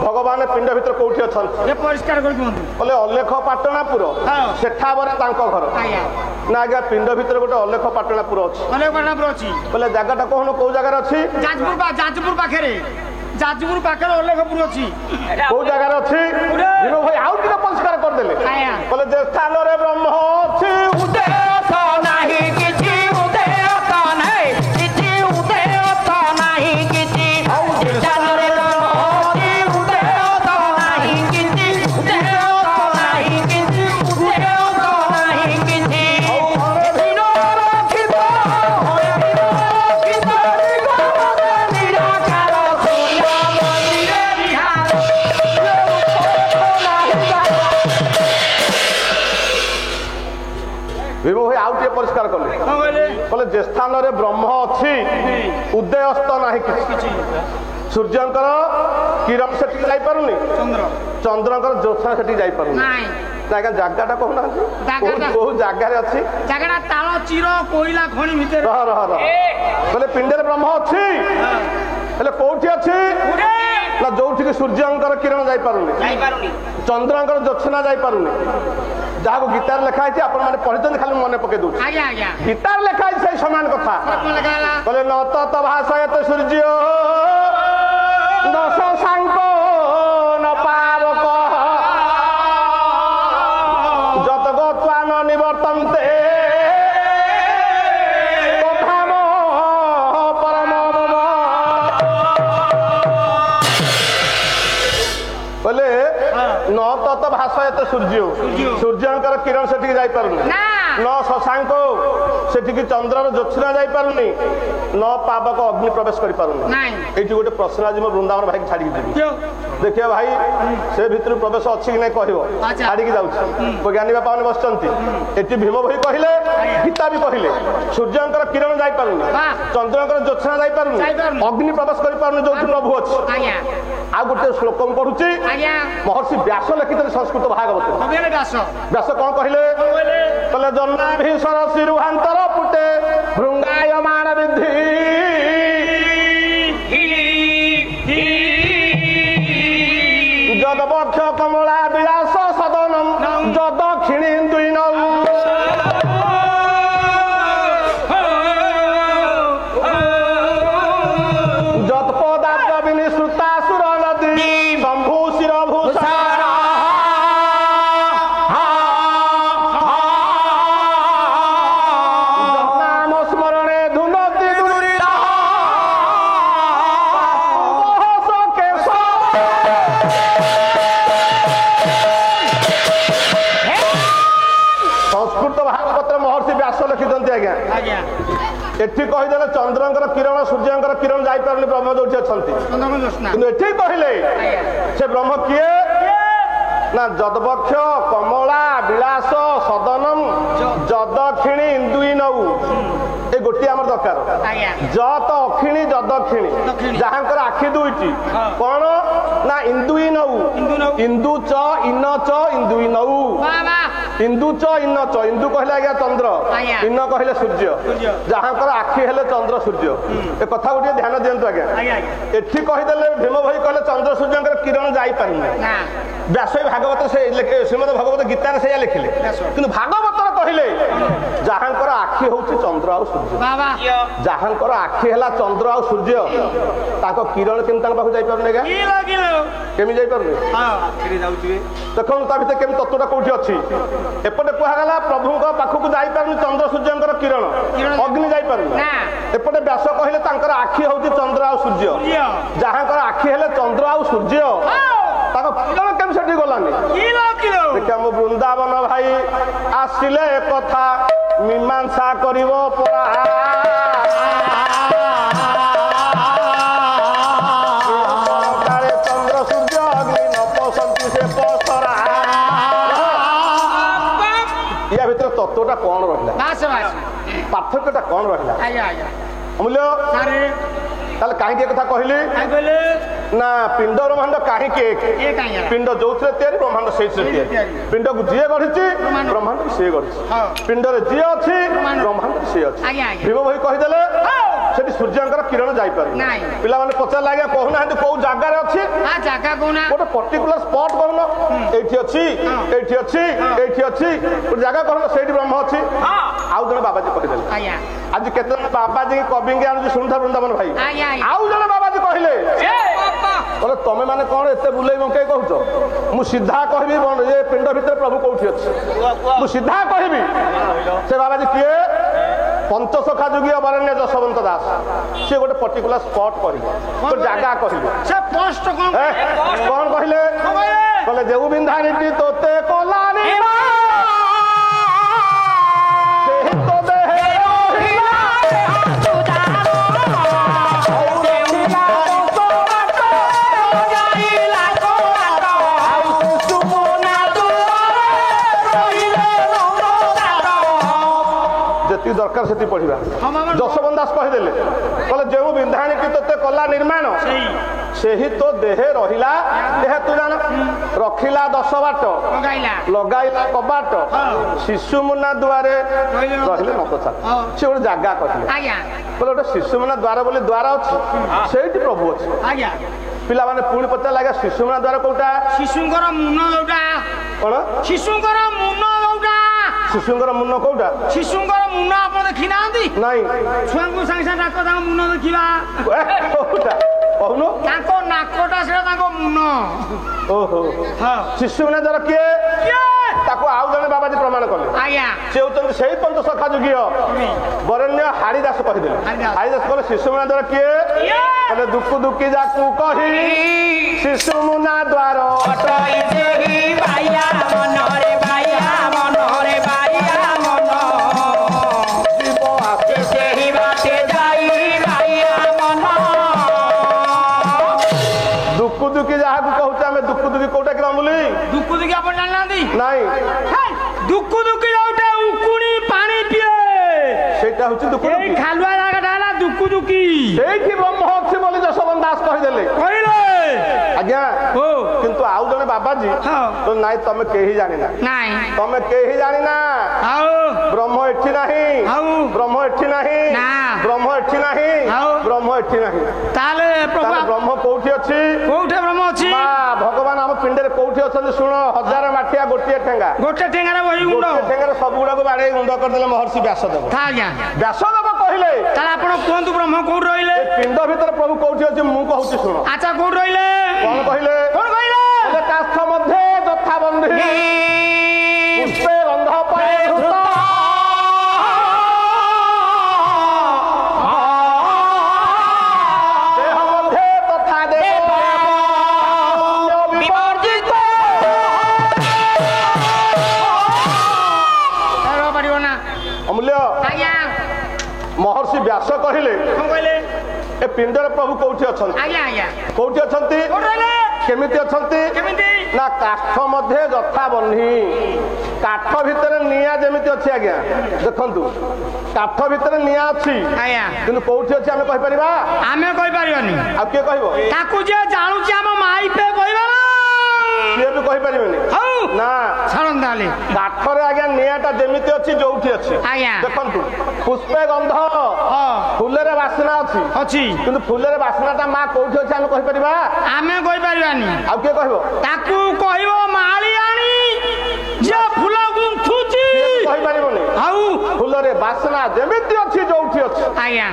ଭଗବାନ ପିଣ୍ଡ ଭିତରେ କୋଉଠି ଅଛନ୍ତି ପରିଷ୍କାର କରି କୁହନ୍ତୁ। କହିଲେ ଅଲେଖ ପାଟଣାପୁର ସେଠା ବରେ ତାଙ୍କ ଘର ନା ଆଜ୍ଞା ପିଣ୍ଡ ଭିତରେ ଗୋଟେ ଅଲେଖ ପାଟଣାପୁର ଅଛି। କହିଲେ ଜାଗାଟା କହୁନ କୋଉ ଜାଗାରେ ଅଛି। ଯାଜପୁର ପାଖରେ ଅଲେଖପୁର ଅଛି। କୋଉ ଜାଗାରେ ଅଛି ଭୀମ ଭାଇ ଆଉ ଟିକେ ପରିଷ୍କାର କରିଦେଲେ। କହିଲେ ଯେ ସ୍ଥାନରେ ବ୍ରହ୍ମ ଅଛି ଉଦେଶ ନାହିଁ କିଛି ଉଦେଶ ନାହିଁ କିଛି ଉଦେଶ ନାହିଁ କିଛି ସ୍ଥାନରେ ବ୍ରହ୍ମ ଅଛି ଉଦେଶ ନାହିଁ କିଛି ଉଦେଶ ନାହିଁ କିଛି ଉଦେଶ ନାହିଁ କିଛି ଭୀମ ଭାଇ ଆଉ ଟିକେ ପରିଷ୍କାର କଲେ। କହିଲେ ଯେ ସ୍ଥାନରେ ବ୍ରହ୍ମ ଅଛି ଉଦୟସ୍ତ ନାହିଁ କିଛି ସୂର୍ଯ୍ୟଙ୍କର କିରଣ ସେଠିକି ଯାଇପାରୁନି ଚନ୍ଦ୍ରଙ୍କର ଜ୍ୟୋତ୍ସ୍ନା ସେଠିକି ଯାଇପାରୁନି। ଆଜ୍ଞା ଜାଗାଟା କହୁନାହାନ୍ତି କୋଉ ଜାଗାରେ ଅଛି। ଜାଗାଟା ତାଳ ଚିର କୋଇଲା ଖଣି ଭିତରେ କହିଲେ ପିଣ୍ଡରେ ବ୍ରହ୍ମ ଅଛି ହେଲେ କୋଉଠି ଅଛି ନା ଯୋଉଠିକି ସୂର୍ଯ୍ୟଙ୍କର କିରଣ ଯାଇପାରୁନି ଚନ୍ଦ୍ରଙ୍କର ଜ୍ୟୋତ୍ସ୍ନା ଯାଇପାରୁନି। ଯାହାକୁ ଗୀତାରେ ଲେଖା ହେଇଛି ଆପଣ ମାନେ ପଢିଛନ୍ତି ଖାଲି ମନେ ପକେଇ ଦଉଛି। ଗୀତାରେ ଲେଖା ହେଇଛି ସେଇ ସମାନ କଥା। କହିଲେ ନ ତତ ଭାଷୟତ ସୂର୍ଯ୍ୟ ଦଶ ସାଙ୍କ ନ ପାବକ ଯତ ଗତ୍ୱା ନ ନିବର୍ତ୍ତନ୍ତେ ତଥାମ ପରମ ମମ। କହିଲେ ନ ତତ ଭାଷୟତ ସୂର୍ଯ୍ୟ ସୂର୍ଯ୍ୟଙ୍କର କିରଣ ସେଠିକି ଯାଇପାରୁନି ନ ଶଶାଙ୍କ ସେଠିକି ଚନ୍ଦ୍ରର ଜ୍ୟୋତ୍ସ୍ନା ଯାଇପାରୁନି ନ ପାବକ ଅଗ୍ନି ପ୍ରବେଶ କରିପାରୁନି। ଏଇଠି ଗୋଟେ ପ୍ରଶ୍ନ ଆଜି ମୋ ବୃନ୍ଦାବନ ଭାଇକି ଛାଡିକି ଯିବି ଦେଖିବା ଭାଇ ସେ ଭିତରୁ ପ୍ରବେଶ ଅଛି କି ନାଇଁ କହିବ। ଛାଡିକି ଯାଉଛି ଜ୍ଞାନୀ ବାପା ମାନେ ବସିଛନ୍ତି ଏଠି ଭୀମ ଭାଇ କହିଲେ ଗୀତା ବି କହିଲେ ସୂର୍ଯ୍ୟଙ୍କର କିରଣ ଯାଇପାରୁନି ଚନ୍ଦ୍ରଙ୍କର ଜ୍ୟୋତ୍ସ୍ନା ଯାଇପାରୁନି ଅଗ୍ନି ପ୍ରବେଶ କରିପାରୁନି ଯୋଉଠି ପ୍ରଭୁ ଅଛି। ଆଉ ଗୋଟେ ଶ୍ଲୋକ ମୁଁ ପଢୁଛି ମହର୍ଷି ବ୍ୟାସ ଲେଖିଥିଲେ ସଂସ୍କୃତ ଭାଗବତ। ବ୍ୟାସ କଣ କହିଲେ କହିଲେ ଜନ୍ମାଭିଷଣ ଶିରୁହାନ୍ତର ପୁଟେ ଭୃଙ୍ଗାୟମାନ ବିଧି ଯଦ ବକ୍ଷ କମଳା ବିଳାସ ସଦନମ ଯଦ କ୍ଷିଣୀ ଦୁଇ ନଉ ଯତ୍ପଦାବ୍ଦ ବିନିଶ୍ରୁତା ସୁର ନଦୀ ଶମ୍ଭୁ ଶିର ଭୂଷା ଏଠି କହିଦେଲେ ଚନ୍ଦ୍ରଙ୍କର କିରଣ ସୂର୍ଯ୍ୟଙ୍କର କିରଣ ଯାଇପାରୁନି ବ୍ରହ୍ମ ଯୋଉଠି ଅଛନ୍ତି କିନ୍ତୁ ଏଠି କହିଲେ ସେ ବ୍ରହ୍ମ କିଏ ନା ଯଦବକ୍ଷ କମଳା ବିଳାସ ସଦନମ ଯଦକ୍ଷିଣୀ ଇନ୍ଦୁଇ ନଉ ଏ ଗୋଟିଏ ଆମର ଦରକାର ଯତ ଅକ୍ଷିଣୀ ଯଦକ୍ଷିଣୀ ଯାହାଙ୍କର ଆଖି ଦୁଇଟି କଣ ନା ଇନ୍ଦୁଇ ନଉ ଇନ୍ଦୁ ଚ ଇନ ଚ ଇନ୍ଦୁଇ ନଉ ଇନ୍ଦୁ ଚ ଇନ ଚ ଇନ୍ଦୁ କହିଲେ ଆଜ୍ଞା ଚନ୍ଦ୍ର ଇନ କହିଲେ ସୂର୍ଯ୍ୟ ଯାହାଙ୍କର ଆଖି ହେଲେ ଚନ୍ଦ୍ର ସୂର୍ଯ୍ୟ ଏ କଥା ଗୋଟିଏ ଧ୍ୟାନ ଦିଅନ୍ତୁ ଆଜ୍ଞା। ଏଠି କହିଦେଲେ ଭୀମ ଭାଇ କହିଲେ ଚନ୍ଦ୍ର ସୂର୍ଯ୍ୟଙ୍କର କିରଣ ଯାଇପାରୁନି ବ୍ୟାସ ଭାଗବତ ସେ ଶ୍ରୀମଦ ଭଗବତ ଗୀତାରେ ସେଇଆ ଲେଖିଲେ କିନ୍ତୁ ଭାଗବତ କହିଲେ ଯାହାଙ୍କର ଆଖି ହଉଛି ଚନ୍ଦ୍ର ଆଉ ସୂର୍ଯ୍ୟ ବାବା ଯାହାଙ୍କର ଆଖି ହେଲା ଚନ୍ଦ୍ର ଆଉ ସୂର୍ଯ୍ୟ ତାଙ୍କ କିରଣ କେମିତି ତାଙ୍କ ପାଖକୁ ଯାଇପାରୁନି ଆଜ୍ଞା କିଲୋ କିଲୋ କେମିତି ଯାଇପାରୁନି ଦେଖନ୍ତୁ ତା ଭିତରେ କେମିତି ତତ୍ତ୍ୱଟା କୋଉଠି ଅଛି ଏପଟେ କୁହାଗଲା ପ୍ରଭୁଙ୍କ ପାଖକୁ ଯାଇପାରୁନି ଚନ୍ଦ୍ର ସୂର୍ଯ୍ୟଙ୍କର କିରଣ ଅଗ୍ନି ଯାଇପାରୁନି ଏପଟେ ବ୍ୟାସ କହିଲେ ତାଙ୍କର ଆଖି ହଉଛି ଚନ୍ଦ୍ର ଆଉ ସୂର୍ଯ୍ୟ ଯାହାଙ୍କର ଆଖି ହେଲେ ଚନ୍ଦ୍ର ଆଉ ସୂର୍ଯ୍ୟ ତାଙ୍କ କିରଣ କେମିତି ସେଠି ଗଲାନି ଦେଖିବା ମୋ ବୃନ୍ଦାବନ ଭାଇ ଆସିଲେ କଥା ମୀମାଂସା କରିବ ପରା ଚନ୍ଦ୍ର ସୂର୍ଯ୍ୟ ଅଗ୍ନି ନ ପଶନ୍ତି ସେ ପସରା ୟା ଭିତରେ ତତ୍ତ୍ୱଟା କଣ ରହିଲା ପାର୍ଥକ୍ୟଟା କଣ ରହିଲା ଅମୂଲ୍ୟ ତାହେଲେ କାହିଁକି ଏ କଥା କହିଲି ନା ପିଣ୍ଡ ବ୍ରହ୍ମାଣ୍ଡ କାହିଁକି ପିଣ୍ଡ ଯୋଉଥିରେ ତିଆରି ବ୍ରହ୍ମାଣ୍ଡ ସେଇଥିରେ ତିଆରି ପିଣ୍ଡକୁ ଯିଏ ଗଢିଛି ବ୍ରହ୍ମାଣ୍ଡ ସିଏ ଗଢିଛି ପିଣ୍ଡରେ ଯିଏ ଅଛି ବ୍ରହ୍ମାଣ୍ଡ ସିଏ ଅଛି ଭୀମ ଭୋଇ କହିଦେଲେ ସେଠି ସୂର୍ଯ୍ୟଙ୍କର କିରଣ ଯାଇପାରୁନି ପିଲାମାନେ ପଚାରିଲେ ଆଜ୍ଞା କହୁନାହାନ୍ତି କୋଉ ଜାଗାରେ ଅଛି ଗୋଟେ ପର୍ଟିକୁଲାର ସ୍ପଟ କହୁନ ଏଇଠି ଅଛି ଏଇଠି ଅଛି ଏଇଠି ଅଛି ଗୋଟେ ଜାଗା କହୁନ ସେଇଠି ବ୍ରହ୍ମ ଅଛି ଆଉ ଜଣେ ବାବାଜୀ କହିଦେଲେ ଆଜି କେତେ ଜଣ ବାବାଜୀ କବିଙ୍କି ଆଣୁଛି ଶୁଣୁଥା ବୃନ୍ଦାବନ ଭାଇ ଆଉ ଜଣେ ବାବାଜୀ କହିଲେ ତମେ ମାନେ କଣ ଏତେ ବୁଲେଇ ବଙ୍କେଇ କହୁଛ ମୁଁ ସିଧା କହିବି ଏ ପିଣ୍ଡ ଭିତରେ ପ୍ରଭୁ କୋଉଠି ଅଛି ମୁଁ ସିଧା କହିବି ସେ ବାବାଜୀ କିଏ ପଞ୍ଚସଖା ଯୁଗୀୟ ବରେଣ୍ୟ ଯଶୋବନ୍ତ ଦାସ ସିଏ ଗୋଟେ ପର୍ଟିକୁଲାର ସ୍ପଟ କହିବେ ଗୋଟେ ଜାଗା କହିବେ କଣ କହିଲେ କହିଲେ ଯେଉଁ ବିନ୍ଧାଣିଟି ତୋତେ କଲାନି ଦରକାର ସେଠି ପଢିବା ଯଶୋବନ୍ତ ଦାସ କହିଦେଲେ କହିଲେ ଯେଉଁ ବିନ୍ଧାଣିକି ତୋତେ କଲା ନିର୍ମାଣ ସେହି ତ ଦେହେ ରହିଲା ଦେହ ତୁ ଜାଣ ରଖିଲା 10 ବାଟ ଲଗାଇଲା କବାଟ ଶିଶୁ ମୁନା ଦ୍ୱାରେ ରହିଲେ ନକଛାଟ ସେ ଗୋଟେ ଜାଗା କହିଲେ କହିଲେ ଗୋଟେ ଶିଶୁ ମୁନା ଦ୍ୱାର ବୋଲି ଦ୍ୱାର ଅଛି ସେଇଠି ପ୍ରଭୁ ଅଛି ପିଲାମାନେ ପୁଣି ପଚାରିଲେ ଆଜ୍ଞା ଶିଶୁ ମୁନା ଦ୍ୱାର କୋଉଟା ଶିଶୁଙ୍କର ମୁନ ଯୋଉଟା କଣ ଶିଶୁଙ୍କର ମୁନ କୋଉଟା ଶିଶୁଙ୍କର ମୁନ ଆପଣ ଦେଖି ନାହାନ୍ତି ନାଇଁ ଛୁଆଙ୍କୁ ସାଙ୍ଗେ ସାଙ୍ଗେ ଡାକ ତାଙ୍କ ମୁନ ଦେଖିବା କହୁନୁ ତାଙ୍କ ନାକଟା ସେଟା ତାଙ୍କ ମୁନ ଓହୋ ଶିଶୁ ମୁନା ଦ୍ୱାର କିଏ ତାକୁ ଆଉ ଜଣେ ବାବାଜୀ ପ୍ରମାଣ କଲେ ସେ ହଉଛନ୍ତି ସେଇ ପଞ୍ଚସଖା ଯୁଗୀୟ ବରେଣ୍ୟ ହାରିଦାସ କହିଦେଲେ ହାରିଦାସ କହିଲେ ଶିଶୁ ମୁନା ଦ୍ୱାର କିଏ କହିଲେ ଦୁଃଖୁ ଦୁଃଖୀ ଯାକୁ କହି ଶିଶୁ ମୁନା ଦ୍ୱାର ଦୁଃଖୁ ଦୁଃଖୀ ଯାହାକୁ କହୁଛେ ଆମେ ଦୁଃଖୁ ଦୁଃଖୀ କୋଉଟା କି ଅମୁଲି ଦୁଃଖୁ ଦୁଃଖୀ ଆପଣ ଜାଣିନାହାନ୍ତି ନାଇଁ ଦୁଃଖୁ ଦୁଃଖୀ ଯୋଉଟା ଉକୁଣି ପାଣି ପିଏ ସେଇଟା ହଉଛି ଦୁଃଖୁ ଦୁଃଖୀ ଖାଲୁଆ ଜାଗାଟା ହେଲା ଦୁଃଖୁ ଦୁଃଖୀ ସେଇଠି ବ୍ରହ୍ମ ଅଛି ବୋଲି ଯଶୋବନ୍ତ ଦାସ କହିଦେଲେ ଆଜ୍ଞା କିନ୍ତୁ ଆଉ ଜଣେ ବାବାଜୀ ନାଇଁ ତମେ କେହି ଜାଣିନା ତମେ କେହି ଜାଣିନା ବ୍ରହ୍ମ ଏଠି ନାହିଁ ବ୍ରହ୍ମ ଏଠି ନାହିଁ ବ୍ରହ୍ମ ଏଠି ନାହିଁ ବ୍ରହ୍ମ ଏଠି ନାହିଁ ତାହେଲେ ବ୍ରହ୍ମ କୋଉଠି ଅଛି କୋଉଠି ବ୍ରହ୍ମ ଅଛି ଭଗବାନ ଆମ ପିଣ୍ଡରେ କୋଉଠି ଅଛନ୍ତି ଶୁଣ 1000 ମାଠିଆ ଗୋଟିଏ ଠେଙ୍ଗା ଗୋଟେ ଠେଙ୍ଗାରେ ବହି ଗୁଣ୍ଡ ଠେଙ୍ଗାରେ ସବୁ ଗୁଡାକୁ ବାଡେଇ ଗୁଣ୍ଡ କରିଦେଲେ ମହର୍ଷି ବ୍ୟାସଦେବ ବ୍ୟାସଦେବ କହିଲେ ତାହେଲେ ଆପଣ କୁହନ୍ତୁ ବ୍ରହ୍ମ କୋଉଠି ରହିଲେ ପିଣ୍ଡ ଭିତରେ ପ୍ରଭୁ କୋଉଠି ଅଛି ମୁଁ କହୁଛି ଶୁଣ ଆଚ୍ଛା କୋଉଠି ରହିଲେ କଣ କହିଲେ କାଷ୍ଠ ମଧ୍ୟରେ ଯଥା ବନ୍ଧି ପୁଷ୍ପେ ଗନ୍ଧ ପାଏ ହୃତ ଦେହ ମଧ୍ୟରେ ତଥା ଦେବ ବିବର୍ଜିତ ପାରିବ ନା ଅମୂଲ୍ୟ ମହର୍ଷି ବ୍ୟାସ କହିଲେ ଏ ପିଣ୍ଡରେ ପ୍ରଭୁ କୋଉଠି ଅଛନ୍ତି କୋଉଠି ଅଛନ୍ତି କେମିତି ଅଛନ୍ତି ନା କାଠ ମଧ୍ୟ ଯଥା ବହ୍ନି କାଠ ଭିତରେ ନିଆଁ ଯେମିତି ଅଛି ଆଜ୍ଞା ଦେଖନ୍ତୁ କାଠ ଭିତରେ ନିଆଁ ଅଛି କିନ୍ତୁ କୋଉଠି ଅଛି ଆମେ କହିପାରିବା ଆମେ କହିପାରିବାନି ଆଉ କିଏ କହିବ ତାକୁ ଯିଏ ଜାଣୁଛି ଆମ ମାଇପେ କହିବା ନା ସିଏ ବି କହିପାରିବେନି ନା ଛାଡ଼ନ୍ତାଲେ କାଠରେ ଆଜ୍ଞା ନିଆଁଟା ଯେମିତି ଅଛି ଯୋଉଠି ଅଛି ଦେଖନ୍ତୁ ପୁଷ୍ପେ ଗନ୍ଧ ଫୁଲରେ ବାସ୍ନା ଅଛି କିନ୍ତୁ ଫୁଲରେ ବାସ୍ନାଟା ମା କୋଉଠି ଅଛି ଆମେ କହିପାରିବା ଆମେ କହିପାରିବାନି ଆଉ କିଏ କହିବ ତାକୁ କହିବ ମାଳିଆଣି ଯେ ଫୁଲ ଗୁନ୍ଥୁଛି କହିପାରିବନି ଫୁଲରେ ବାସ୍ନା ଯେମିତି ଅଛି ଯୋଉଠି ଅଛି ଆଜ୍ଞା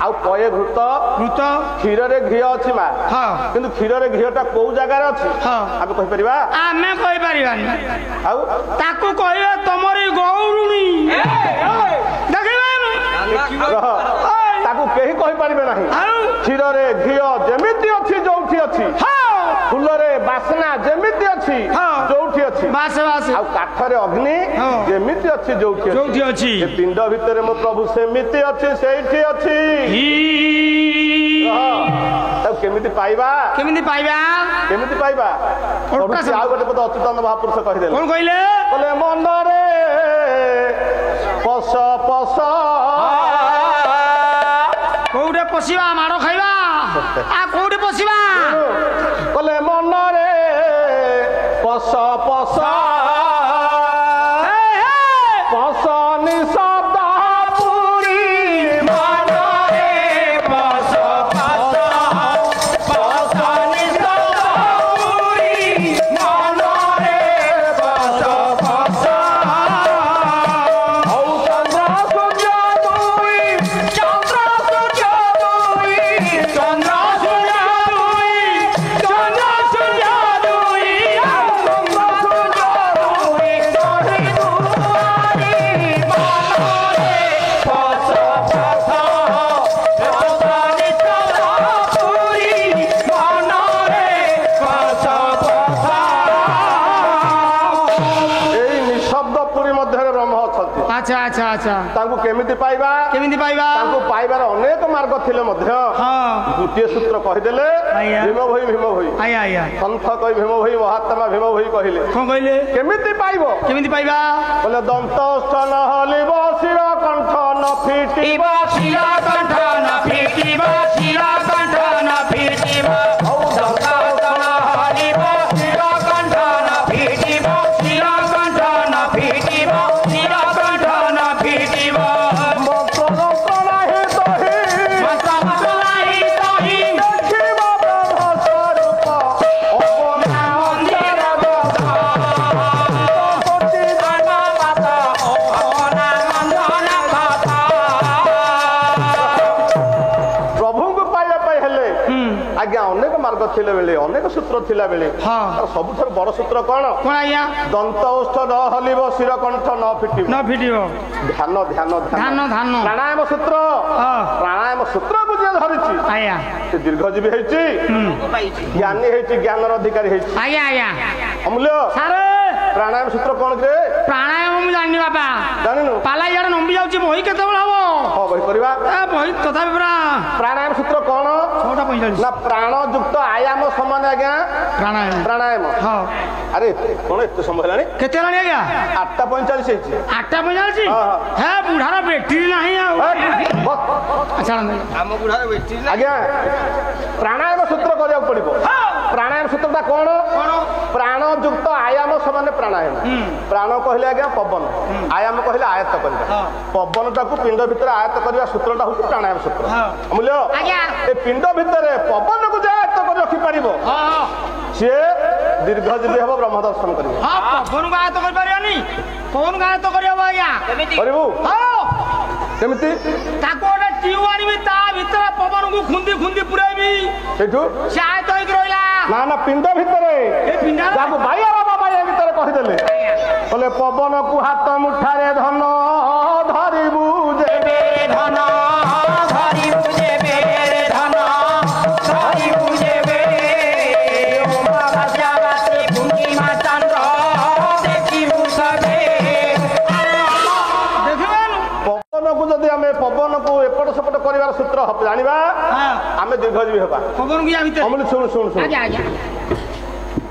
ଆଉ କଏ ଘୃତ ଭୂତ କ୍ଷୀରରେ ଘିଅ ଅଛି ମା ହଁ କିନ୍ତୁ କ୍ଷୀରରେ ଘିଅଟା କୋଉ ଜାଗାରେ ଅଛି ହଁ ଆମେ କହିପାରିବା ଆମେ କହିପାରିବାନି ଆଉ ତାକୁ କହିବେ ତମରି ଗୌରୁଣୀ ଦେଖିବେନି ରହ ତାକୁ କେହି କହିପାରିବେ ନାହିଁ ଆଉ କ୍ଷୀରରେ ଘିଅ ଯେମିତି ଅଛି ଯୋଉଠି ଅଛି ହଁ ଫୁଲରେ ବାସ୍ନା ଯେମିତି ଅଛି ହଁ। ଯୋଉଠି ଅଛି ବାସ ବାସ ଆଉ କାଠରେ ଅଗ୍ନି ହଁ। ଯେମିତି ଅଛି ଯୋଉଠି ଯୋଉଠି ଅଛି ଏ ପିଣ୍ଡ ଭିତରେ ମୋ ପ୍ରଭୁ ସେମିତି ଅଛି ସେଇଠି ଅଛି ରହ। ତାକୁ କେମିତି ପାଇବା କେମିତି ପାଇବା କେମିତି ପାଇବା ପଢୁଛି ଆଉ ଗୋଟେ ପଦ ଅଚ୍ୟୁତାନନ୍ଦ ମହାପୁରୁଷ କହିଦେଲେ କଣ କହିଲେ କହିଲେ ମନରେ ପଶ ପଶ କୋଉଠି ପଶିବା ମାଡ଼ ଖାଇବା ଆଉ କୋଉଠି ପଶିବା କହିଲେ ମନରେ ପଶ ପଶ ପଶ ନିଶବ୍ଦ ପୁରୀ ମନରେ ପଶ ପଶ ପଶ ନିଶବ୍ଦ ପୁରୀ ମନରେ ପଶ ପଶ ହଉ ଚନ୍ଦ୍ର ସୂର୍ଯ୍ୟ ଦୁଇ ଚନ୍ଦ୍ର ସୂର୍ଯ୍ୟ ଦୁଇ ଚନ୍ଦ୍ର ସୂର୍ଯ୍ୟ ଦୁଇ ଚନ୍ଦ୍ର ସୂର୍ଯ୍ୟ ଦୁଇ ଚନ୍ଦ୍ର ସୂର୍ଯ୍ୟ ଦୁଇ ଚଢି ଦୁଆରି ମନରେ ପଶ ପଶ ପଶ ନିଶବ୍ଦ ପୁରୀ ମନରେ ପଶ ପଶ ଏଇ ନିଶବ୍ଦ ପୁରୀ ମଧ୍ୟରେ ବ୍ରହ୍ମ ଅଛନ୍ତି ଆଚ୍ଛା ଆଚ୍ଛା ଆଚ୍ଛା ତାଙ୍କୁ କେମିତି ପାଇବା କେମିତି ପାଇବା ତାଙ୍କୁ ପାଇବାର ଅନେକ ମାର୍ଗ ଥିଲେ ମଧ୍ୟ ହଁ ଗୋଟିଏ ସୂତ୍ର କହିଦେଲେ ଆଜ୍ଞା। ଭୀମ ଭୋଇ ଆଜ୍ଞା ଆଜ୍ଞା ସନ୍ଥ କହି ଭୀମ ଭୋଇ ମହାତ୍ମା ଭୀମ ଭୋଇ କହିଲେ କଣ କହିଲେ କେମିତି ପାଇବ କେମିତି ପାଇବା କହିଲେ ଦନ୍ତ ସ୍ଥନ ହଲିବ ଶିର କଣ୍ଠ ନ ଫିଟିବ ଶିର କଣ୍ଠ ନ ଫିଟିବ ଶିର କଣ୍ଠ ନ ଫିଟିବ ଦନ୍ତ ସ୍ଥନ ହଲିବ ଶିର କଣ୍ଠ ନ ଫିଟିବ ଶିର କଣ୍ଠ ନ ଫିଟିବ ଶିର କଣ୍ଠ ନ ଫିଟିବ ମନ୍ତ୍ର ନାହିଁ ଦହି ମନ୍ତ୍ର ନାହିଁ ଦହି ଦେଖିବ ବ୍ରହ୍ମ ସ୍ୱରୂପ ଅପନା ମନ୍ଦିର କୋଟି ମାତ ଅନା ମନ୍ଦନ କଥା ପ୍ରଭୁଙ୍କୁ ପାଇବା ପାଇଁ ହେଲେ ଆଜ୍ଞା ଅନେକ ମାର୍ଗ ଥିଲା ବେଳେ ଅନେକ ସୂତ୍ର ଥିଲା ବେଳେ ହଁ। ତାର ସବୁଠାରୁ ବଡ ସୂତ୍ର କଣ କଣ ଆଜ୍ଞା ଦନ୍ତ ଓଷ୍ଠ ନ ହଲିବ ଶିର କଣ୍ଠ ନ ଫିଟିବ ନ ଫିଟିବ ଧ୍ୟାନ ଧ୍ୟାନ ଧାନ ଧାନ ପ୍ରାଣାୟାମ ସୂତ୍ର ହଁ ପ୍ରାଣାୟାମ ସୂତ୍ରକୁ ଯିଏ ଧରିଛି ଆଜ୍ଞା ସେ ଦୀର୍ଘଜୀବୀ ହେଇଛି ଜ୍ଞାନୀ ହେଇଛି ଜ୍ଞାନର ଅଧିକାରୀ ହେଇଛି ଆଜ୍ଞା ଆଜ୍ଞା ଅମୂଲ୍ୟ ସାରେ ପ୍ରାଣାୟାମ ସୂତ୍ର କଣ କିରେ ପ୍ରାଣାୟାମ ମୁଁ ଜାଣିନି ବାପା ଜାଣିନୁ ପାଲା ଇଆଡେ ନମ୍ବି ଯାଉଛି ବହି କେତେବେଳେ ହବ ହଁ ବହି କରିବା ଏ ବହି ତଥାପି ପୁରା ପ୍ରାଣାୟାମ ସୂତ୍ର କଣ 6:45 ନା ପ୍ରାଣ ଯୁକ୍ତ ଆୟାମ ସମାନ ଆଜ୍ଞା ପ୍ରାଣାୟାମ ପ୍ରାଣାୟାମ ହଁ ଆରେ କଣ ଏତେ ସମୟ ହେଲାଣି କେତେ ହେଲାଣି ଆଜ୍ଞା 8:45 ହେଇଛି 8:45 ହଁ, ହଁ। ହେ ବୁଢାର ବ୍ୟାଟେରୀ ନାହିଁ ଆଉ ବସ୍। ଆଚ୍ଛା ଆଜ୍ଞା ପ୍ରାଣାୟାମ ସୂତ୍ର କରିବାକୁ ପଡିବ ପ୍ରାଣାୟାମ ସୂତ୍ରଟା କଣ ପ୍ରାଣ ଯୁକ୍ତ ଆୟାମ ସମାନ ପ୍ରାଣାୟାମ ପ୍ରାଣ କହିଲେ ଆଜ୍ଞା ପବନ ଆୟାମ କହିଲେ ଆୟତ୍ତ କରିବା ପବନଟାକୁ ପିଣ୍ଡ ଭିତରେ ଆୟତ୍ତ କରିବା ସୂତ୍ରଟା ହଉଛି ପ୍ରାଣାୟାମ ସୂତ୍ର ଅମୂଲ୍ୟ ଆଜ୍ଞା। ଏ ପିଣ୍ଡ ଭିତରେ ପବନକୁ ଯେ ଆୟତ୍ତ କରି ରଖିପାରିବ ହଁ ସିଏ ଦୀର୍ଘଜୀବୀ ହେବ ବ୍ରହ୍ମ ଦର୍ଶନ କରିବ ହଁ ପବନକୁ ଆୟତ୍ତ କରିପାରିବନି ପବନକୁ ଆୟତ୍ତ କରିହବ ଆଜ୍ଞା କରିବୁ ହଁ କେମିତି ତାକୁ ଗୋଟେ ଟ୍ୟୁବ ଆଣିବି ତା ଭିତରେ ପବନକୁ ଖୁନ୍ଦି ଖୁନ୍ଦି ପୁରେଇବି ସେଇଠୁ ସେ ଆୟତ୍ତ ହେଇକି ରହିଲା ନା ନା ପିଣ୍ଡ ଭିତରେ ଏ ପିଣ୍ଡାରେ? ଯାହାକୁ ବାଇଆ ବାବା ବାଇଆ ଭିତରେ କହିଦେଲେ କହିଲେ ପବନକୁ ହାତ ମୁଠାରେ ଧନ ଧରିବୁ ଯେବେ ଧନ ଧରିବୁ ଯେବେ ଧନ ଧରିବୁ ଯେବେ ଅମାବାସ୍ୟା ରାତି ପୂର୍ଣ୍ଣିମା ଚନ୍ଦ୍ର ଦେଖିବୁ ସବେ ଦେଖିବେନି ପବନକୁ ଯଦି ଆମେ ପବନକୁ ଏପଟ ସେପଟ କରିବାର ସୂତ୍ର ଜାଣିବା ଆମେ ଦୀର୍ଘଜୀବୀ ହେବା ପବନକୁ ୟା ଭିତରେ ଅମୂଲ୍ୟ ଶୁଣୁ ଶୁଣୁ ଶୁଣୁ ଆଜ୍ଞା ଆଜ୍ଞା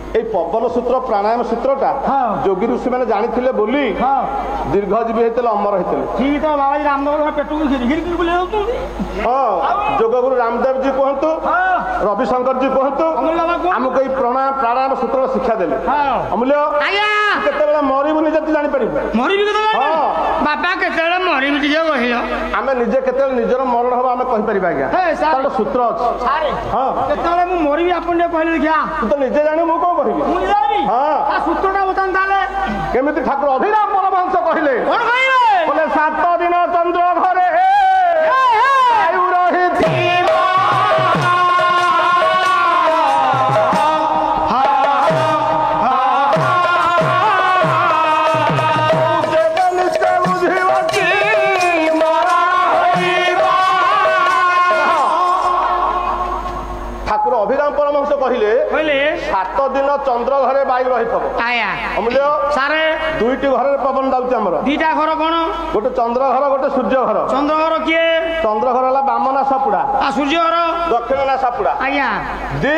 এই পবন সূত্র প্রাণায়াম সূত্রটা হ্যাঁ। যোগী ঋষি মানে জানিଥିଲେ ବୋଲି ହଁ দীর্ঘজীবী হয়েছিল অমর হয়েছিল ঠিক ତ ବାବାଜୀ ରାମଦେବ ପେଟକୁ ଘିରି ଘିରି ବୁଲେଇ ଦଉଛନ୍ତି ହଁ ଯୋଗଗୁରୁ ରାମଦେବ ଜି କୁହନ୍ତୁ ହଁ ରବିଶଙ୍କର ଜି କୁହନ୍ତୁ ଅମୂଲ୍ୟ ବାବୁ ଆମକୁ এই ପ୍ରାଣାୟାମ ସୂତ୍ର ଶିକ୍ଷା ଦେଲେ ହଁ ଅମୂଲ୍ୟ ଆଜ୍ଞା କେତେବେଳେ ମରିବୁ ନିଜେ ତୁ ଜାଣିପାରିବୁ ମରିବି କେତେବେଳେ ହଁ। ବାପା କେତେବେଳେ ମରିବି ଟିକେ କହିଲ ଆମେ ନିଜେ କେତେବେଳେ ନିଜର ମରଣ ହବ ଆମେ କହିପାରିବା ଆଜ୍ଞା ହେ, ସାର୍। ତାର ଗୋଟେ ସୂତ୍ର ଅଛି ସାରେ ହଁ କେତେବେଳେ ମୁଁ ମରିବି ଆପଣ ଟିକେ କହିଲେ ଦେଖିଆ ତୁ ତ ନିଜେ ଜାଣିବୁ ମୁଁ କଣ କହିବି ମୁଁ ଜାଣିବି ହଁ। ତା ସୂତ୍ରଟା ବର୍ତ୍ତମାନ ତାହେଲେ କେମିତି ଠାକୁର ଅଭିରାମ ପରମହଂସ କହିଲେ କଣ କହିବେ বলে 7 দিন চন্দ্র ঘরে বায়ু রহিথিব ঠাকুর অভিরাম পরমহংস কহিলে কইলে 7 দিন চন্দ্র ঘরে বায়ু রহিথব আয়া অমূল্য সারে 2টি ঘরের পবন যাଉଛି ଆମର দিটা ঘর কোন ଗୋଟେ ଚନ୍ଦ୍ର ଘର ଗୋଟେ ସୂର୍ଯ୍ୟ ଘର চন্দ্র ঘর কিଏ ଚନ୍ଦ୍ର ଘର ହେଲା ବାମ ନାସାପୁଡା আর সূর্য ঘর ଦକ୍ଷିଣ ନାସାପୁଡା ଆଜ୍ଞା ଦି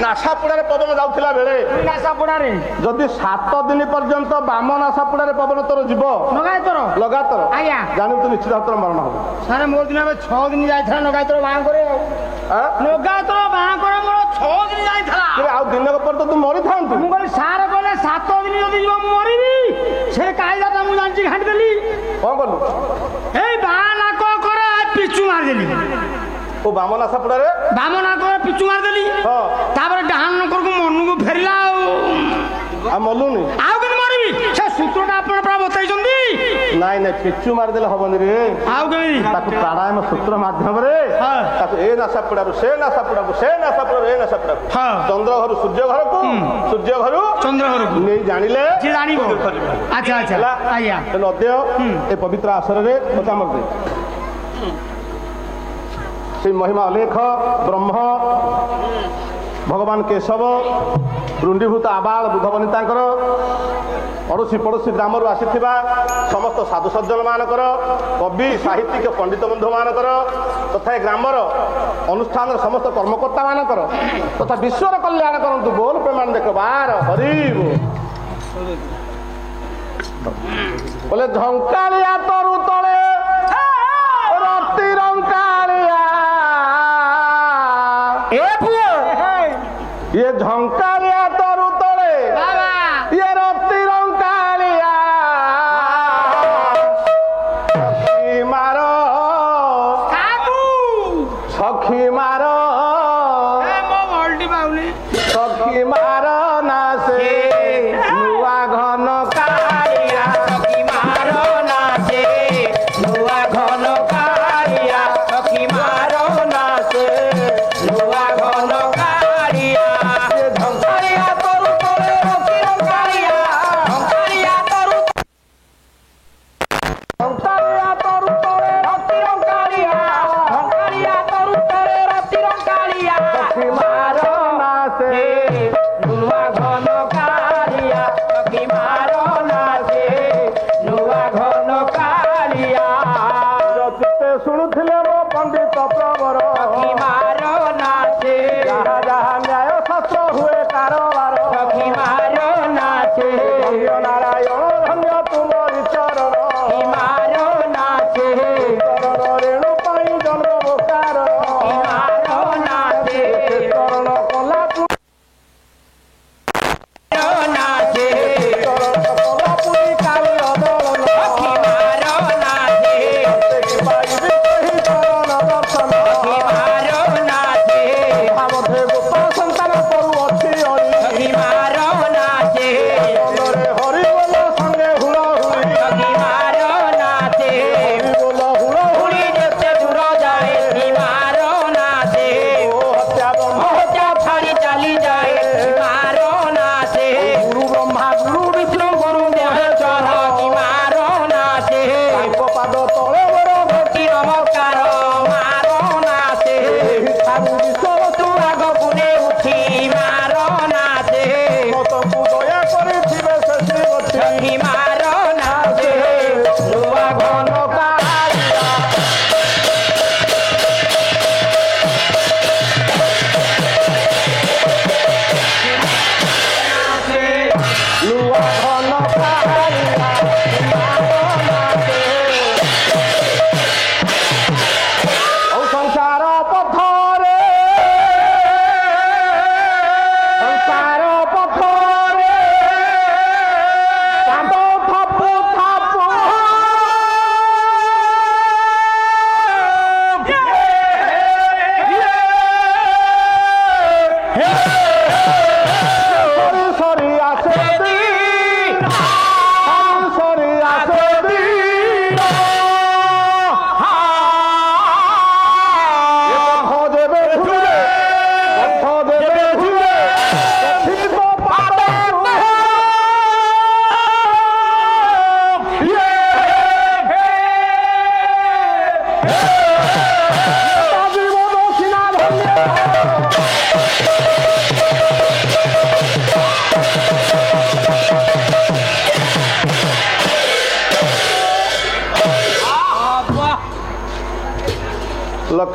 ନାସାପୁଡାରେ ପବନ ଯାଉଥିଲା ବେଳେ ନାସାପଡାରେ ଯଦି 7 ଦିନ ପର୍ଯ୍ୟନ୍ତ ବାମ ନାସାପୁଡାରେ ପବନ ତୋର ଯିବ ନଗାଇତର ଲଗାତାର ଆଜ୍ଞା ଜାଣିବୁ ତୁ ନିଶ୍ଚିତ ଭାବରେ ମରଣ ହବ ସାରେ ମୋର ଦିନ ଏବେ 6 ଦିନ ଯାଇଥିଲା ନଗାଇତର ବାହା করে ଆଁ? ନଗାଇତର ବାହା করে ମୋର 6 ଦିନ ଯାଇଥିଲା ତେବେ ଆଉ ଦିନକ ପରେ ତ ତୁ ମରିଥାନ୍ତୁ ମୁଁ କହିଲି ସାର୍ କହିଲେ 7 ଦିନ ଯଦି ଯିବ ମୁଁ ମରିବି ସେ କାଇଦାଟା ମୁଁ ଜାଣିଛି ଘାଣ୍ଟି ଦେଲି କଣ କଲୁ এই বাঁ নাক করে পিছু মারিদেলি ଓ ବାମ ନାସାପୁଡାରେ বাম নাক করে পিছু মারিদেলি ହଁ তারপরে ডাহান নকরକୁ মନକୁ ফেরিলা ଆଉ ମଲୁନି ଆଉ କେମିତି ମରିବି ସେ ସୂତ୍ରଟା ଆପଣ ପୁରା ବତାଇଛନ୍ତି ନାଇଁ ନାଇଁ ପିଚୁ ମାରିଦେଲେ ହବନି ରେ ଆଉ କେମିତି ତାକୁ ପ୍ରାଣାୟାମ ସୂତ୍ର ମାଧ୍ୟମରେ ହଁ। ତାକୁ ଏ ନାସାପୁଡାରୁ ସେ ନାସାପୁଡାକୁ ସେ ନାସାପୁଡାରୁ ଏ ନାସାପୁଡାକୁ ହଁ। ଚନ୍ଦ୍ର ଘରୁ ସୂର୍ଯ୍ୟ ଘରକୁ ସୂର୍ଯ୍ୟ ଘରୁ ଚନ୍ଦ୍ର ଘରକୁ ନେଇ ଜାଣିଲେ ସେ ଜାଣିବ ଆଚ୍ଛା ଆଚ୍ଛା ହେଲା ଆଜ୍ଞା ତେଣୁ ଅଦ୍ୟ ଏ ପବିତ୍ର ଆସରରେ ପଚାମର ଦେ সেই মহিমা অলেখ ব্রহ্ম ভগবান কেশব ରୁଣ୍ଡୀଭୂତ ଆବାଳ ବୁଦ୍ଧ ବନିତାଙ୍କର ପଡ଼ୋଶୀ ପଡ଼ୋଶୀ ଗ୍ରାମରୁ ଆସିଥିବା ସମସ୍ତ ସାଧୁ ସଜ୍ଜନମାନଙ୍କର କବି ସାହିତ୍ୟିକ ପଣ୍ଡିତ ବନ୍ଧୁମାନଙ୍କର ତଥା ଏ ଗ୍ରାମର ଅନୁଷ୍ଠାନର ସମସ୍ତ କର୍ମକର୍ତ୍ତାମାନଙ୍କର ତଥା ବିଶ୍ୱର କଲ୍ୟାଣ କରନ୍ତୁ ବୋଲ ପ୍ରେମାନ ଦେଖ ବାର ହରିବ ବୋଲେ ଝଙ୍କାଳିଆ ତରୁ ତଳେ ରତି ରଙ୍କାଳିଆ এ পুଅ ଇଏ ଝଙ୍କାଳିଆ ତରୁ ତଳେ বাবা ଇଏ ରତି ରଙ୍କାଳିଆ ସଖୀ ମାର কাকু ସଖୀ ମାର এ মো বলটি পাউনি ସଖୀ ମାର ନା ସେ ନୂଆ ଘନ କାଳିଆ সখী মারো না সে ନୂଆ ଘନ କାଳିଆ সখী মারো না সে ନୂଆ ଘନ কাড়িয়া ଇଏ ଝଙ୍କାଳିଆ ତରୁ ତଳେ ରତି ରଙ୍କାଳିଆ কাড়িয়া তরু ঝঙ্কাଳିଆ ତରୁ ତଳେ ରତି ରଙ୍କାଳିଆ কাড়িয়া তরু তরে রতি রঙ্কালিয়া সখী ମାର ନା ସେ নুয়া ঘন কালিয়া সখী মারো না সে নুয়া ঘন কালিয়া ଚିତ୍ତେ ଶୁଣୁଥିଲେ ମୋ ପଣ୍ଡିତ ପ୍ରବର সখী মারো না সে ଯାହା ଯାହା ନ୍ୟାୟ ଶାସ୍ତ୍ର ହୁଏ କାରବାର সখী মারো না সে ଧନ୍ୟ ନାରାୟଣ ଧନ୍ୟ ତୁମରି ଚରଣ সখী মারো না সে ଚରଣ ରେଣୁ ପାଇଁ ଜନ୍ମ ବୋକାର সখী মারো না সে ଚରଣ କଲା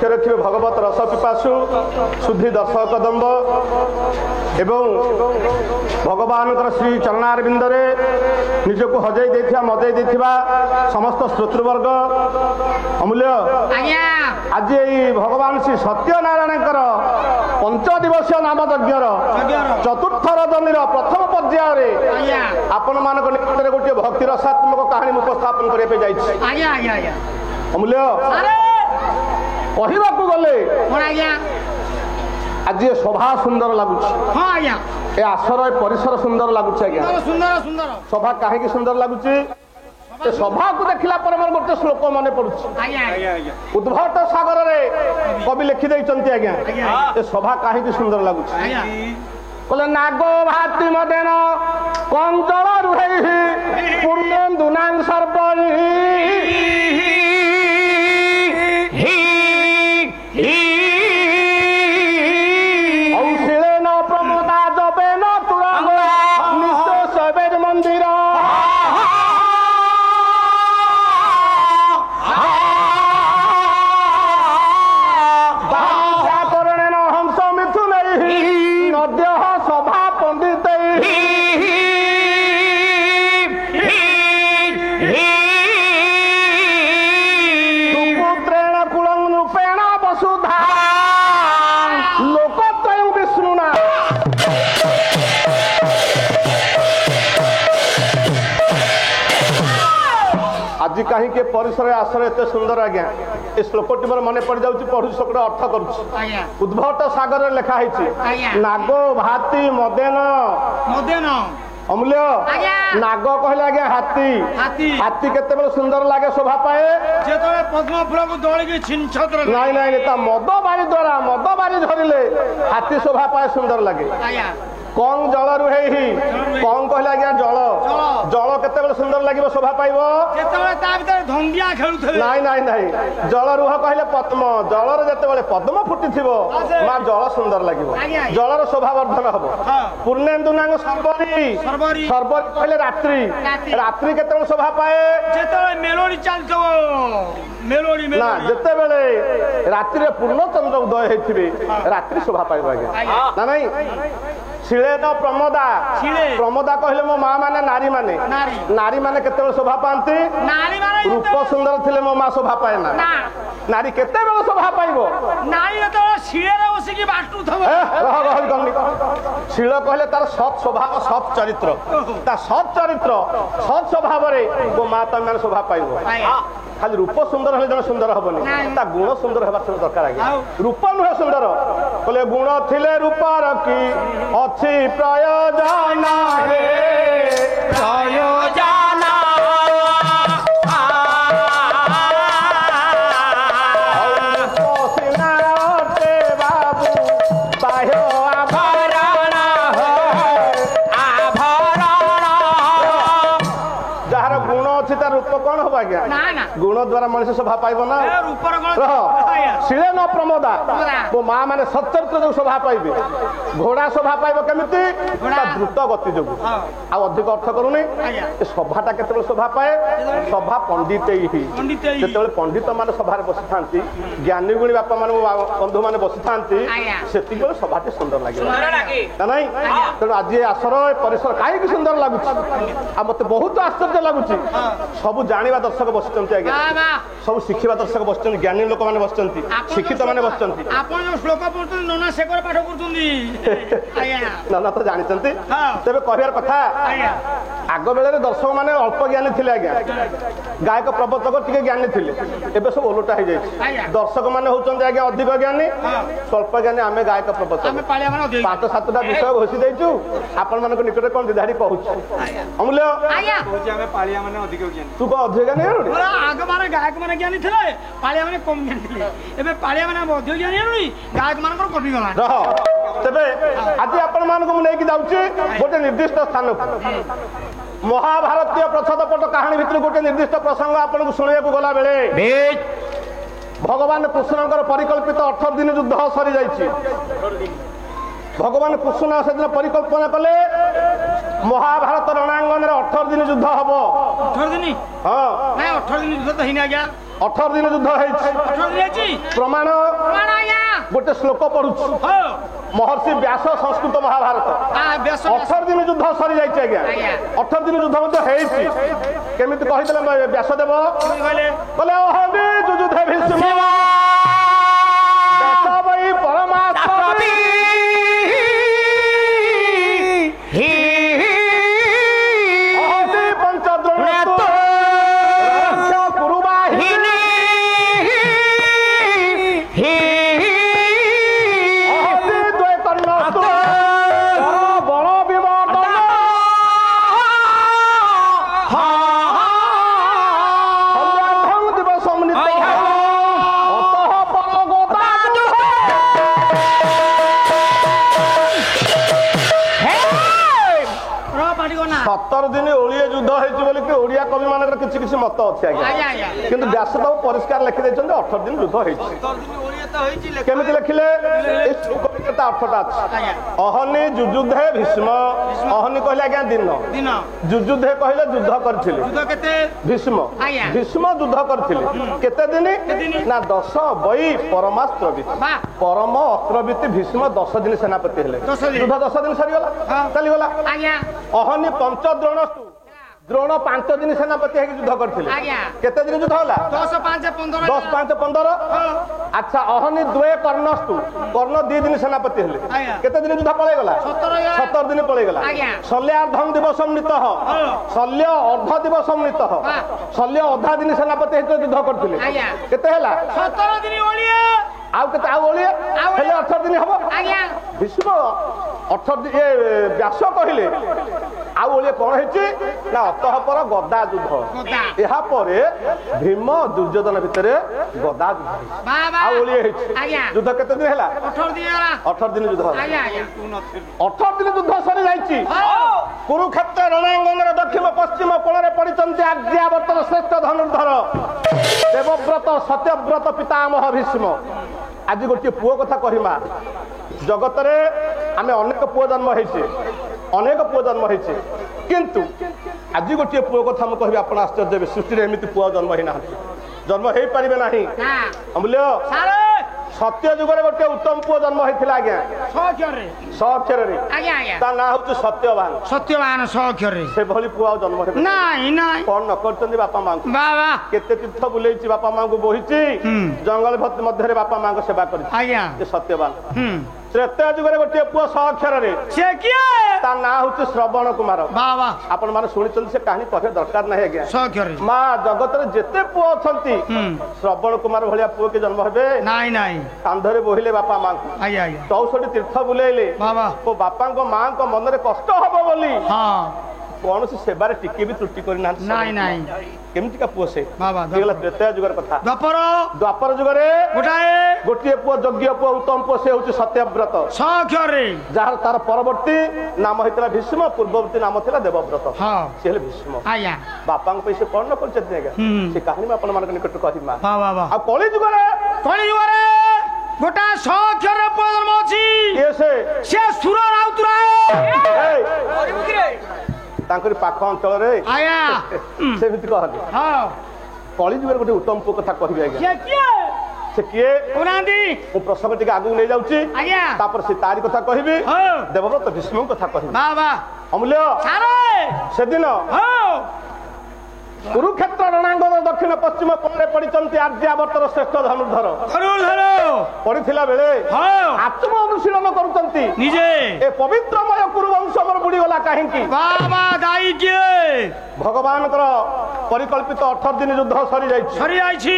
ବେଶରେ ଥିବେ ଭଗବତ ରସ ପିପାସୁ ଶୁଦ୍ଧି ଦର୍ଶକ କଦମ୍ବ ଏବଂ ଭଗବାନଙ୍କର ଶ୍ରୀ ଚରଣାରବିନ୍ଦରେ ନିଜକୁ ହଜେଇ ଦେଇଥିବା ମଜେଇ ଦେଇଥିବା ସମସ୍ତ ଶ୍ରୋତୃବର୍ଗ ଅମୂଲ୍ୟ ଆଜି ଏଇ ଭଗବାନ ଶ୍ରୀ ସତ୍ୟନାରାୟଣଙ୍କର ପଞ୍ଚଦିବସୀୟ ନାମ ଯଜ୍ଞର ଚତୁର୍ଥ ରଜନୀର ପ୍ରଥମ ପର୍ଯ୍ୟାୟରେ ଆପଣମାନଙ୍କ ନିକଟରେ ଗୋଟିଏ ଭକ୍ତି ରସାତ୍ମକ କାହାଣୀ ମୁଁ ଉପସ୍ଥାପନ କରିବା ପାଇଁ ଯାଇଛି। ଅମୂଲ୍ୟ କହିବାକୁ ଗଲେ ଆଜି ଏ ସଭା ସୁନ୍ଦର ଲାଗୁଛି। ଏ ଆସର ଏ ପରିସର ସୁନ୍ଦର ଲାଗୁଛି ଆଜ୍ଞା। ସଭା କାହିଁକି ସୁନ୍ଦର ଲାଗୁଛି? ଏ ସଭାକୁ ଦେଖିଲା ପରେ ମୋର ଗୋଟେ ଶ୍ଲୋକ ମନେ ପଡୁଛି। ଉଦ୍ଭଟ ସାଗରରେ କବି ଲେଖି ଦେଇଛନ୍ତି ଆଜ୍ଞା। ଏ ସଭା କାହିଁକି ସୁନ୍ଦର ଲାଗୁଛି? କହିଲେ ନାଗ ଭାତି ମଦେନ କଞ୍ଚଳ ରୁହେ ପୂର୍ଣ୍ଣେନ୍ଦୁ ନାଙ୍ଗ ସର୍ବରି ଔଷିଳେ ନ ପ୍ରମୋଦା ଜବେ ନ ତୁରଙ୍ଗ ନିଶ୍ଚୟ ଶୈବେର ମନ୍ଦିର ଆଜି କାହିଁକି ପରିସର ଆସର ଏତେ ସୁନ୍ଦର ଆଜ୍ଞା? ଏ ଶ୍ଲୋକଟି ମୋର ମନେ ପଡିଯାଉଛି, ପଢୁଛି ଶ୍ଲୋକର ଅର୍ଥ କରୁଛି। ଉଦ୍ଭଟ ସାଗରରେ ଲେଖା ହେଇଛି ନାଗ ଭାତି ମଦେନ ଅମୂଲ୍ୟ ନାଗ କହିଲେ ଆଜ୍ଞା ହାତୀ। ହାତୀ କେତେବେଳେ ସୁନ୍ଦର ଲାଗେ ଶୋଭା ପାଏ? ନାଇଁ ନାଇଁ ତା ମଦ ବାରି ଦ୍ଵାରା ମଦ ବାରି ଧରିଲେ ହାତୀ ଶୋଭା ପାଏ, ସୁନ୍ଦର ଲାଗେ। କଂ ଜଳ ରୁହେ କଂ କହିଲେ ଆଜ୍ଞା ଜଳ। ଜଳ କେତେବେଳେ ସୁନ୍ଦର ଲାଗିବ ଶୋଭା ପାଇବ? ନାଇଁ ନାଇଁ ନାଇଁ ଜଳ ରୁହ କହିଲେ ପଦ୍ମ। ଜଳରେ ଯେତେବେଳେ ପଦ୍ମ ଫୁଟିଥିବ ମା ଜଳ ସୁନ୍ଦର ଲାଗିବ, ଜଳର ଶୋଭା ବର୍ଦ୍ଧନ ହବ। ପୂର୍ଣ୍ଣେନ୍ଦୁ ନାଙ୍ଗ ସର୍ବରି ସର୍ବରି କହିଲେ ରାତ୍ରି। ରାତ୍ରି କେତେବେଳେ ଶୋଭା ପାଏ? ନା ଯେତେବେଳେ ରାତିରେ ପୂର୍ଣ୍ଣଚନ୍ଦ୍ର ଉଦୟ ହେଇଥିବେ ରାତ୍ରି ଶୋଭା ପାଇବ ଆଜ୍ଞା। ନା ନାଇଁ ଶିଳେ ନ ପ୍ରମୋଦା। ପ୍ରମୋଦା କହିଲେ ମୋ ମା ମାନେ ନାରୀ ମାନେ। ନାରୀ ମାନେ କେତେବେଳେ ଶୋଭା ପାଆନ୍ତି? ରୂପ ସୁନ୍ଦର ଥିଲେ ମୋ ମା ଶୋଭା ପାଏ ନା। ନାରୀ କେତେବେଳେ ଶୋଭା ପାଇବ? ଶିଳ କହିଲେ ତାର ସତ୍ ସ୍ୱଭାବ ସତ୍ ଚରିତ୍ର। ତା ସତ୍ ଚରିତ୍ର ସତ୍ ସ୍ୱଭାବରେ ମୋ ମା ତମେ ମାନେ ଶୋଭା ପାଇବ। ଖାଲି ରୂପ ସୁନ୍ଦର ହେଲେ ଜଣେ ସୁନ୍ଦର ହବନି, ତା ଗୁଣ ସୁନ୍ଦର ହେବା ଦରକାର ଆଜ୍ଞା। ରୂପ ନୁହେଁ ସୁନ୍ଦର, କହିଲେ ଗୁଣ ଥିଲେ ରୂପର କି ଅଛି ପ୍ରୟୋଜନ ହେ ପ୍ରୟୋଜନ। ଗୁଣ ଦ୍ୱାରା ମଣିଷ ଶୋଭା ପାଇବ ନା। ଶିଳେ ନ ପ୍ରମୋଦା ମୋ ମା ମାନେ ସଚ୍ଚରିତ୍ର ଯୋଉ ଶୋଭା ପାଇବେ। ଘୋଡା ଶୋଭା ପାଇବ କେମିତି? ତା ଦ୍ରୁତ ଗତି ଯୋଗୁ। ଆଉ ଅଧିକ ଅର୍ଥ କରୁନି। ଏ ସଭାଟା କେତେବେଳେ ଶୋଭା ପାଏ? ସଭା ପଣ୍ଡିତେଇ। ଯେତେବେଳେ ପଣ୍ଡିତ ମାନେ ସଭାରେ ବସିଥାନ୍ତି, ଜ୍ଞାନୀ ଗୁଣୀ ବାପା ମାନେ ବନ୍ଧୁ ମାନେ ବସିଥାନ୍ତି, ସେତିକି ବେଳେ ସଭାଟି ସୁନ୍ଦର ଲାଗେ ନା ନାଇଁ? ତେଣୁ ଆଜି ଏ ଆସର ଏ ପରିସର କାହିଁକି ସୁନ୍ଦର ଲାଗୁଛି? ଆଉ ମତେ ବହୁତ ଆଶ୍ଚର୍ଯ୍ୟ ଲାଗୁଛି। ସବୁ ଜାଣିବା ଦର୍ଶକ ବସିଛନ୍ତି ଆଜ୍ଞା, ସବୁ ଶିଖିବା ଦର୍ଶକ ବସିଛନ୍ତି, ଜ୍ଞାନୀ ଲୋକମାନେ ବସିଛନ୍ତି, ଶିକ୍ଷିତ ମାନେ ବସିଛନ୍ତି। ଆପଣ ଯୋଉ ଶ୍ଲୋକ ପଢୁଛନ୍ତି ନନା ସେ ପାଠ କରୁଛନ୍ତି ନନା ତ ଜାଣିଛନ୍ତି। ତେବେ କହିବାର କଥା ଆଗ ବେଳରେ ଦର୍ଶକ ମାନେ ଅଳ୍ପ ଜ୍ଞାନୀ ଥିଲେ ଆଜ୍ଞା, ଗାୟକ ପ୍ରବଚକ ଟିକେ ଜ୍ଞାନୀ ଥିଲେ। ଏବେ ସବୁ ଓଲଟା ହେଇଯାଇଛି। ଦର୍ଶକ ମାନେ ହଉଛନ୍ତି ଆଜ୍ଞା ଅଧିକ ଜ୍ଞାନୀ, ସ୍ୱଳ୍ପ ଜ୍ଞାନୀ ଆମେ ଗାୟକ ପ୍ରବଚକ। 5-7ଟା ବିଷୟ ଘୋଷି ଦେଇଛୁ, ଆପଣ ମାନଙ୍କ ନିକଟରେ କଣ ଦିଧାଡି କହୁଛୁ? ଅମୂଲ୍ୟ ତୁ କଣ ଅଧିକ ଜ୍ଞାନୀ ହେଲୁଣି? ଆଗ ମାନେ ଗାୟକ ମାନେ ଜ୍ଞାନୀ ଥିଲେ, ପାଳିଆ ମାନେ କମ ଜ୍ଞାନୀ ଥିଲେ। ଏବେ ପାଳିଆ ମାନେ ଅଧିକ ଜ୍ଞାନୀ ହେଲୁଣି, ଗାୟକ ମାନଙ୍କର କମିଗଲା। ତେବେ ଆଜି ଆପଣ ମାନଙ୍କୁ ମୁଁ ନେଇକି ଯାଉଛି ଗୋଟେ ନିର୍ଦ୍ଦିଷ୍ଟ ସ୍ଥାନକୁ। ମହାଭାରତୀୟ ପ୍ରଚ୍ଛଦପଟ କାହାଣୀ ଭିତରୁ ଗୋଟେ ନିର୍ଦ୍ଦିଷ୍ଟ ପ୍ରସଙ୍ଗ ଆପଣଙ୍କୁ ଶୁଣିବାକୁ ଗଲା ବେଳେ ଭଗବାନ କୃଷ୍ଣଙ୍କର ପରିକଳ୍ପିତ 18 ଦିନ ଯୁଦ୍ଧ ସରିଯାଇଛି। ଭଗବାନ କୃଷ୍ଣ ସେଦିନ ପରିକଳ୍ପନା କଲେ ମହାଭାରତ ରଣାଙ୍ଗନରେ 18 ଦିନ ଯୁଦ୍ଧ ହବ। 18 ଦିନ? ହଁ 18 ଦିନ ଯୁଦ୍ଧ ତ ହେଇନି ଆଜ୍ଞା। 18 ଦିନ ଯୁଦ୍ଧ ହେଇଛି ପ୍ରମାଣ ଗୋଟେ ଶ୍ଲୋକ ପଢୁଛି ମହର୍ଷି ବ୍ୟାସ ସଂସ୍କୃତ ମହାଭାରତ 18 ଦିନ ଯୁଦ୍ଧ ସରି ଯାଇଛି ଆଜ୍ଞା 18 ଦିନ ଯୁଦ୍ଧ ମଧ୍ୟ ହେଇଛି କେମିତି କହିଥିଲେ ବ୍ୟାସଦେବ କହିଲେ ଅହବି ଯୁଯୁଧେ ଭୀଷ୍ମ ବ୍ୟାସ ବୈ ପରମାତ୍ମ ଅହବି ପଞ୍ଚଦ୍ରୋଣ ଦିନ ଓଳିଏ ଯୁଦ୍ଧ ହେଇଛି ବୋଲି ଓଡିଆ କବି ମାନଙ୍କର କିଛି କିଛି ମତ ଅଛି ଆଜ୍ଞା କିନ୍ତୁ ବ୍ୟାସଦେବ ପରିଷ୍କାର ଲେଖି ଦେଇଛନ୍ତି 18 ଦିନ ଯୁଦ୍ଧ ହେଇଛି କେମିତି ଲେଖିଲେ ଅର୍ଥଟା ଅଛି ଅହନି ଯୁଯୁଧେ ଭୀଷ୍ମ ଅହନି କହିଲେ ଆଜ୍ଞା ଦିନ ଯୁଯୁଧେ କହିଲେ ଯୁଦ୍ଧ କରିଥିଲେ ଭୀଷ୍ମ ଭୀଷ୍ମ ଯୁଦ୍ଧ କରିଥିଲେ କେତେ ଦିନ ନା 10 ବୈ ପରମାସ୍ତ୍ରବିତ ପରମ ଅସ୍ତ୍ରବିତ ଭୀଷ୍ମ 10 ଦିନ ସେନାପତି ହେଲେ ଯୁଦ୍ଧ 10 ଦିନ ସରିଗଲା ଚାଲିଗଲା ଅହନି ପଞ୍ଚଦ୍ରୋଣ ଦ୍ରୋଣ 5 ଦିନ ସେନାପତି ହେଇକି ଯୁଦ୍ଧ କରିଥିଲେ କେତେ ଦିନ ଯୁଦ୍ଧ ହେଲା 10 5 15 ଆଚ୍ଛା ଅହନି ଦ୍ୱେ କର୍ଣ୍ଣସ୍ତୁ କର୍ଣ୍ଣ 2 ଦିନ ସେନାପତି ହେଲେ କେତେ ଦିନ ଯୁଦ୍ଧ ପଳେଇଗଲା 17 ଦିନ ପଳେଇଗଲା ଶଲ୍ୟାର୍ଦ୍ଧଂ ଦିବସଂ ନିତଃ ଶଲ୍ୟ ଅର୍ଧ ଦିବସଂ ନିତଃ ଶଲ୍ୟ ଅଧା ଦିନ ସେନାପତି ହେଇକି ଯୁଦ୍ଧ କରିଥିଲେ କେତେ ହେଲା 17 ଦିନ ଓଳିଆ ଆଉ କେତେ ଆଉ ଓଳିଆ ହେଲେ 18 ଦିନ ହବ ଭୀଷ୍ମ 18 ଦିନ ବ୍ୟାସ କହିଲେ ଆଉ ଓଳିଏ କଣ ହେଇଛି ନା ଅତଃପର ଗଦା ଯୁଦ୍ଧ ଏହା ପରେ ଭୀମ ଦୁର୍ଯ୍ୟୋଧନ ଭିତରେ ଗଦା ଯୁଦ୍ଧ ଆଉ ଓଳିଏ ହେଇଛି ଯୁଦ୍ଧ କେତେ ଦିନ ହେଲା 18 ଦିନ ଯୁଦ୍ଧ 18 ଦିନ ଯୁଦ୍ଧ ସରି ଯାଇଛି କୁରୁକ୍ଷେତ୍ର ରଣାଙ୍ଗନର ଦକ୍ଷିଣ ପଶ୍ଚିମ କୋଣରେ ପଡିଛନ୍ତି ଆର୍ଯ୍ୟାବର୍ତ୍ତର ଶ୍ରେଷ୍ଠ ଧନୁର୍ଦ୍ଧର ଦେବବ୍ରତ ସତ୍ୟବ୍ରତ ପିତାମହ ଭୀଷ୍ମ ଆଜି ଗୋଟିଏ ପୁଅ କଥା କହିମା ଜଗତରେ ଆମେ ଅନେକ ପୁଅ ଜନ୍ମ ହେଇଛେ ଅନେକ ପୁଅ ଜନ୍ମ ହେଇଛେ କିନ୍ତୁ ଆଜି ଗୋଟିଏ ପୁଅ କଥା ମୁଁ କହିବି ଆପଣ ଆଶ୍ଚର୍ଯ୍ୟ ହେବେ ସୃଷ୍ଟିରେ ଏମିତି ପୁଅ ଜନ୍ମ ହେଇନାହାନ୍ତି ଜନ୍ମ ହେଇପାରିବେ ନାହିଁ ଅମୂଲ୍ୟ ସତ୍ୟ ଯୁଗରେ ଗୋଟେ ଉତ୍ତମ ପୁଅ ଜନ୍ମ ହେଇଥିଲା ଆଜ୍ଞା ସଅକ୍ଷରରେ ତା ନାଁ ହଉଛି ସତ୍ୟବାନ ସେଭଳି ପୁଅ ଆଉ ଜନ୍ମ ହେବେ କଣ ନ କରିଛନ୍ତି ବାପା ମାଙ୍କୁ କେତେ ତୀର୍ଥ ବୁଲେଇଛି ବାପା ମାଙ୍କୁ ବୋହିଛି ଜଙ୍ଗଲ ମଧ୍ୟରେ ବାପା ମାଙ୍କ ସେବା କରିଛି ସତ୍ୟବାନ ତ୍ରେତୟା ଯୁଗରେ ଗୋଟିଏ ପୁଅ ସଅକ୍ଷରରେ ତା ନାଁ ହଉଛି ଶ୍ରବଣ କୁମାର ଆପଣ ମାନେ ଶୁଣିଛନ୍ତି ସେ କାହାଣୀ କହିବା ଦରକାର ନାହିଁ ଆଜ୍ଞା ମା ଜଗତରେ ଯେତେ ପୁଅ ଅଛନ୍ତି ଶ୍ରବଣ କୁମାର ଭଳିଆ ପୁଅ କି ଜନ୍ମ ହେବେ କାନ୍ଧରେ ବୋହିଲେ ବାପା ମାଙ୍କୁ 64 ତୀର୍ଥ ବୁଲେଇଲେ ଓ ବାପାଙ୍କ ମାଙ୍କ ମନରେ କଷ୍ଟ ହବ ବୋଲି କୌଣସି ସେବାରେ ଟିକେ ବି ତ୍ରୁଟି କରିନାହାନ୍ତି କେମିତିକା ପୁଅ ସେ ତ୍ରେତୟା ଯୁଗର କଥା ଦ୍ୱାପର ଯୁଗରେ ଗୋଟିଏ ପୁଅ ଯୋଗ୍ୟ ପୁଅ ଉତ୍ତମ ପୁଅ ସେ ହଉଛି ସତ୍ୟବ୍ରତ ଯାହାର ତାର ପରବର୍ତ୍ତୀ ନାମ ହେଇଥିଲା ଭୀଷ୍ମ ପୂର୍ବବର୍ତ୍ତୀ ନାମ ଥିଲା ଦେବବ୍ରତ ସେ ହେଲେ ଭୀଷ୍ମ ବାପାଙ୍କ ପାଇଁ ସେ କଣ ନ କରିଛନ୍ତି ଆଜ୍ଞା ସେ କାହାଣୀ ମୁଁ ଆପଣ ମାନଙ୍କ ନିକଟରେ କହିବି ଆଉ କଳି ଯୁଗରେ ଗୋଟା ସଅକ୍ଷର ପୁଅ ଜନ୍ମ ଅଛି ସେ ସୁର ରାଉତରାୟ ତାଙ୍କରି ପାଖ ଅଞ୍ଚଳରେ ସେମିତି କହନ୍ତି କଳି ଯୁଗରେ ଗୋଟେ ଉତ୍ତମ ପୁଅ କଥା କହିବି ଆଜ୍ଞା ସେ କିଏ ମୁଁ ପ୍ରସଙ୍ଗ ଟିକେ ଆଗକୁ ନେଇ ଯାଉଛି ତାପରେ ସେ ତାରି କଥା କହିବି ଦେବବ୍ରତ ଭୀଷ୍ମଙ୍କ କଥା କହିବି ଅମୂଲ୍ୟ ସେଦିନ କୁରୁକ୍ଷେତ୍ର ରଣାଙ୍ଗନ ଦକ୍ଷିଣ ପଶ୍ଚିମ କୋଣରେ ପଡିଛନ୍ତି ଆର୍ଯ୍ୟାବର୍ତ୍ତର ଶ୍ରେଷ୍ଠ ଧନୁର୍ଦ୍ଧର ପଡିଥିଲା ବେଳେ ଆତ୍ମ ଅନୁଶୀଳନ କରୁଛନ୍ତି ଏ ପବିତ୍ରମୟ କୁରୁବଂଶ ଆମର ବୁଡିଗଲା କାହିଁକି ଭଗବାନଙ୍କର ପରିକଳ୍ପିତ 18 ଦିନ ଯୁଦ୍ଧ ସରିଯାଇଛି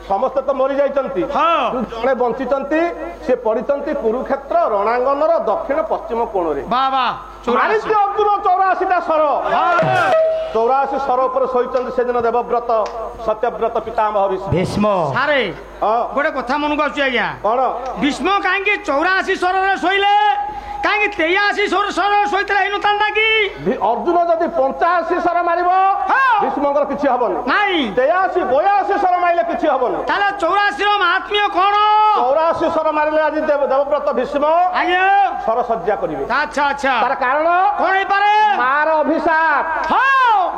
ସମସ୍ତେ ତ ମରି ଯାଇଛନ୍ତି ଜଣେ ବଞ୍ଚିଛନ୍ତି ସେ ପଡିଛନ୍ତି କୁରୁକ୍ଷେତ୍ର ରଣାଙ୍ଗନର ଦକ୍ଷିଣ ପଶ୍ଚିମ କୋଣରେ ଅର୍ଜୁନ 84ଟା ସର 84 ସର ଉପରେ ଶୋଇଛନ୍ତି ସେଦିନ ଦେବବ୍ରତ ସତ୍ୟବ୍ରତ ପିତାମହ ଭୀଷ୍ମ ଗୋଟେ କଥା ମନକୁ ଆସୁଛି ଆଜ୍ଞା କଣ ଭୀଷ୍ମ କାହିଁକି 84 ସରରେ ଶୋଇଲେ କାହିଁକି 83 ସର ଶୋଇଥିଲେ ହେଇନଥାନ୍ତା କି ଅର୍ଜୁନ ଯଦି 85 ସର ମାରିବ ଭୀଷ୍ମଙ୍କର କିଛି ହବନି 83 82 ସର ମାଇଲେ କିଛି ହବନି। ତାହେଲେ 84ର ମହାତ୍ମ୍ୟ କଣ? 84 ସର ମାରିଲେ ଆଜି ଦେବବ୍ରତ ଭୀଷ୍ମ ଆଜ୍ଞା ସର ସଜ୍ଜା କରିବେ। ଆଚ୍ଛା ଆଚ୍ଛା ତାର କାରଣ କଣ ହେଇପାରେ? ମାର ଅଭିଶାପ। ହଁ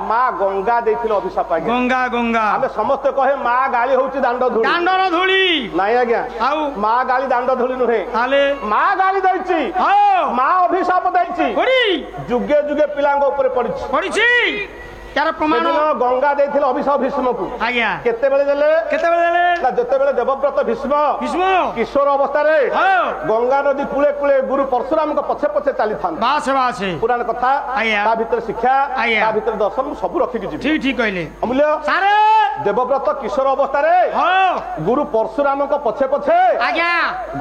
ମା ଗଙ୍ଗା ଦେଇଥିଲେ ଅଭିଶାପ। ଆଜ୍ଞା ଗଙ୍ଗା ଗଙ୍ଗା ଆମେ ସମସ୍ତେ କହେ ମା ଗାଳି ହଉଛି ଦାଣ୍ଡ ଧୂଳି। ଦାଣ୍ଡର ଧୂଳି ନାଇଁ ଆଜ୍ଞା ଆଉ ମା ଗାଳି ଦାଣ୍ଡ ଧୂଳି ନୁହେଁ। ତାହେଲେ ମା ଗାଳି ଦେଇଛି, ହଁ ମା ଅଭିଶାପ ଦେଇଛି, ପଡି ଯୁଗେ ଯୁଗେ ପିଲାଙ୍କ ଉପରେ ପଡିଛି। ପଡିଛି ତାର ପ୍ରମାଣ ସେଦିନ ଗଙ୍ଗା ଦେଇଥିଲେ ଅଭିଶାପ ଭୀଷ୍ମକୁ। ଆଜ୍ଞା କେତେବେଳେ ଦେଲେ? କେତେବେଳେ ଦେଲେ? ନା ଯେତେବେଳେ ଦେବବ୍ରତ ଭୀଷ୍ମ ଭୀଷ୍ମ କିଶୋର ଅବସ୍ଥାରେ ହଁ ଗଙ୍ଗା ନଦୀ କୂଳେ କୂଳେ ଗୁରୁ ପରଶୁରାମଙ୍କ ପଛେ ପଛେ ଚାଲିଥାନ୍ତି। ବାସ୍ ବାସ୍ ପୁରାଣ କଥା, ଆଜ୍ଞା। ତା ଭିତରେ ଶିକ୍ଷା, ଆଜ୍ଞା। ତା ଭିତରେ ଦର୍ଶନ ସବୁ ରଖିକି ଯିବି। ଠିକ ଠିକ କହିଲେ ଅମୂଲ୍ୟ ସାରେ। ଦେବବ୍ରତ କିଶୋର ଅବସ୍ଥାରେ ହଁ ଗୁରୁ ପରଶୁରାମଙ୍କ ପଛେ ପଛେ ଆଜ୍ଞା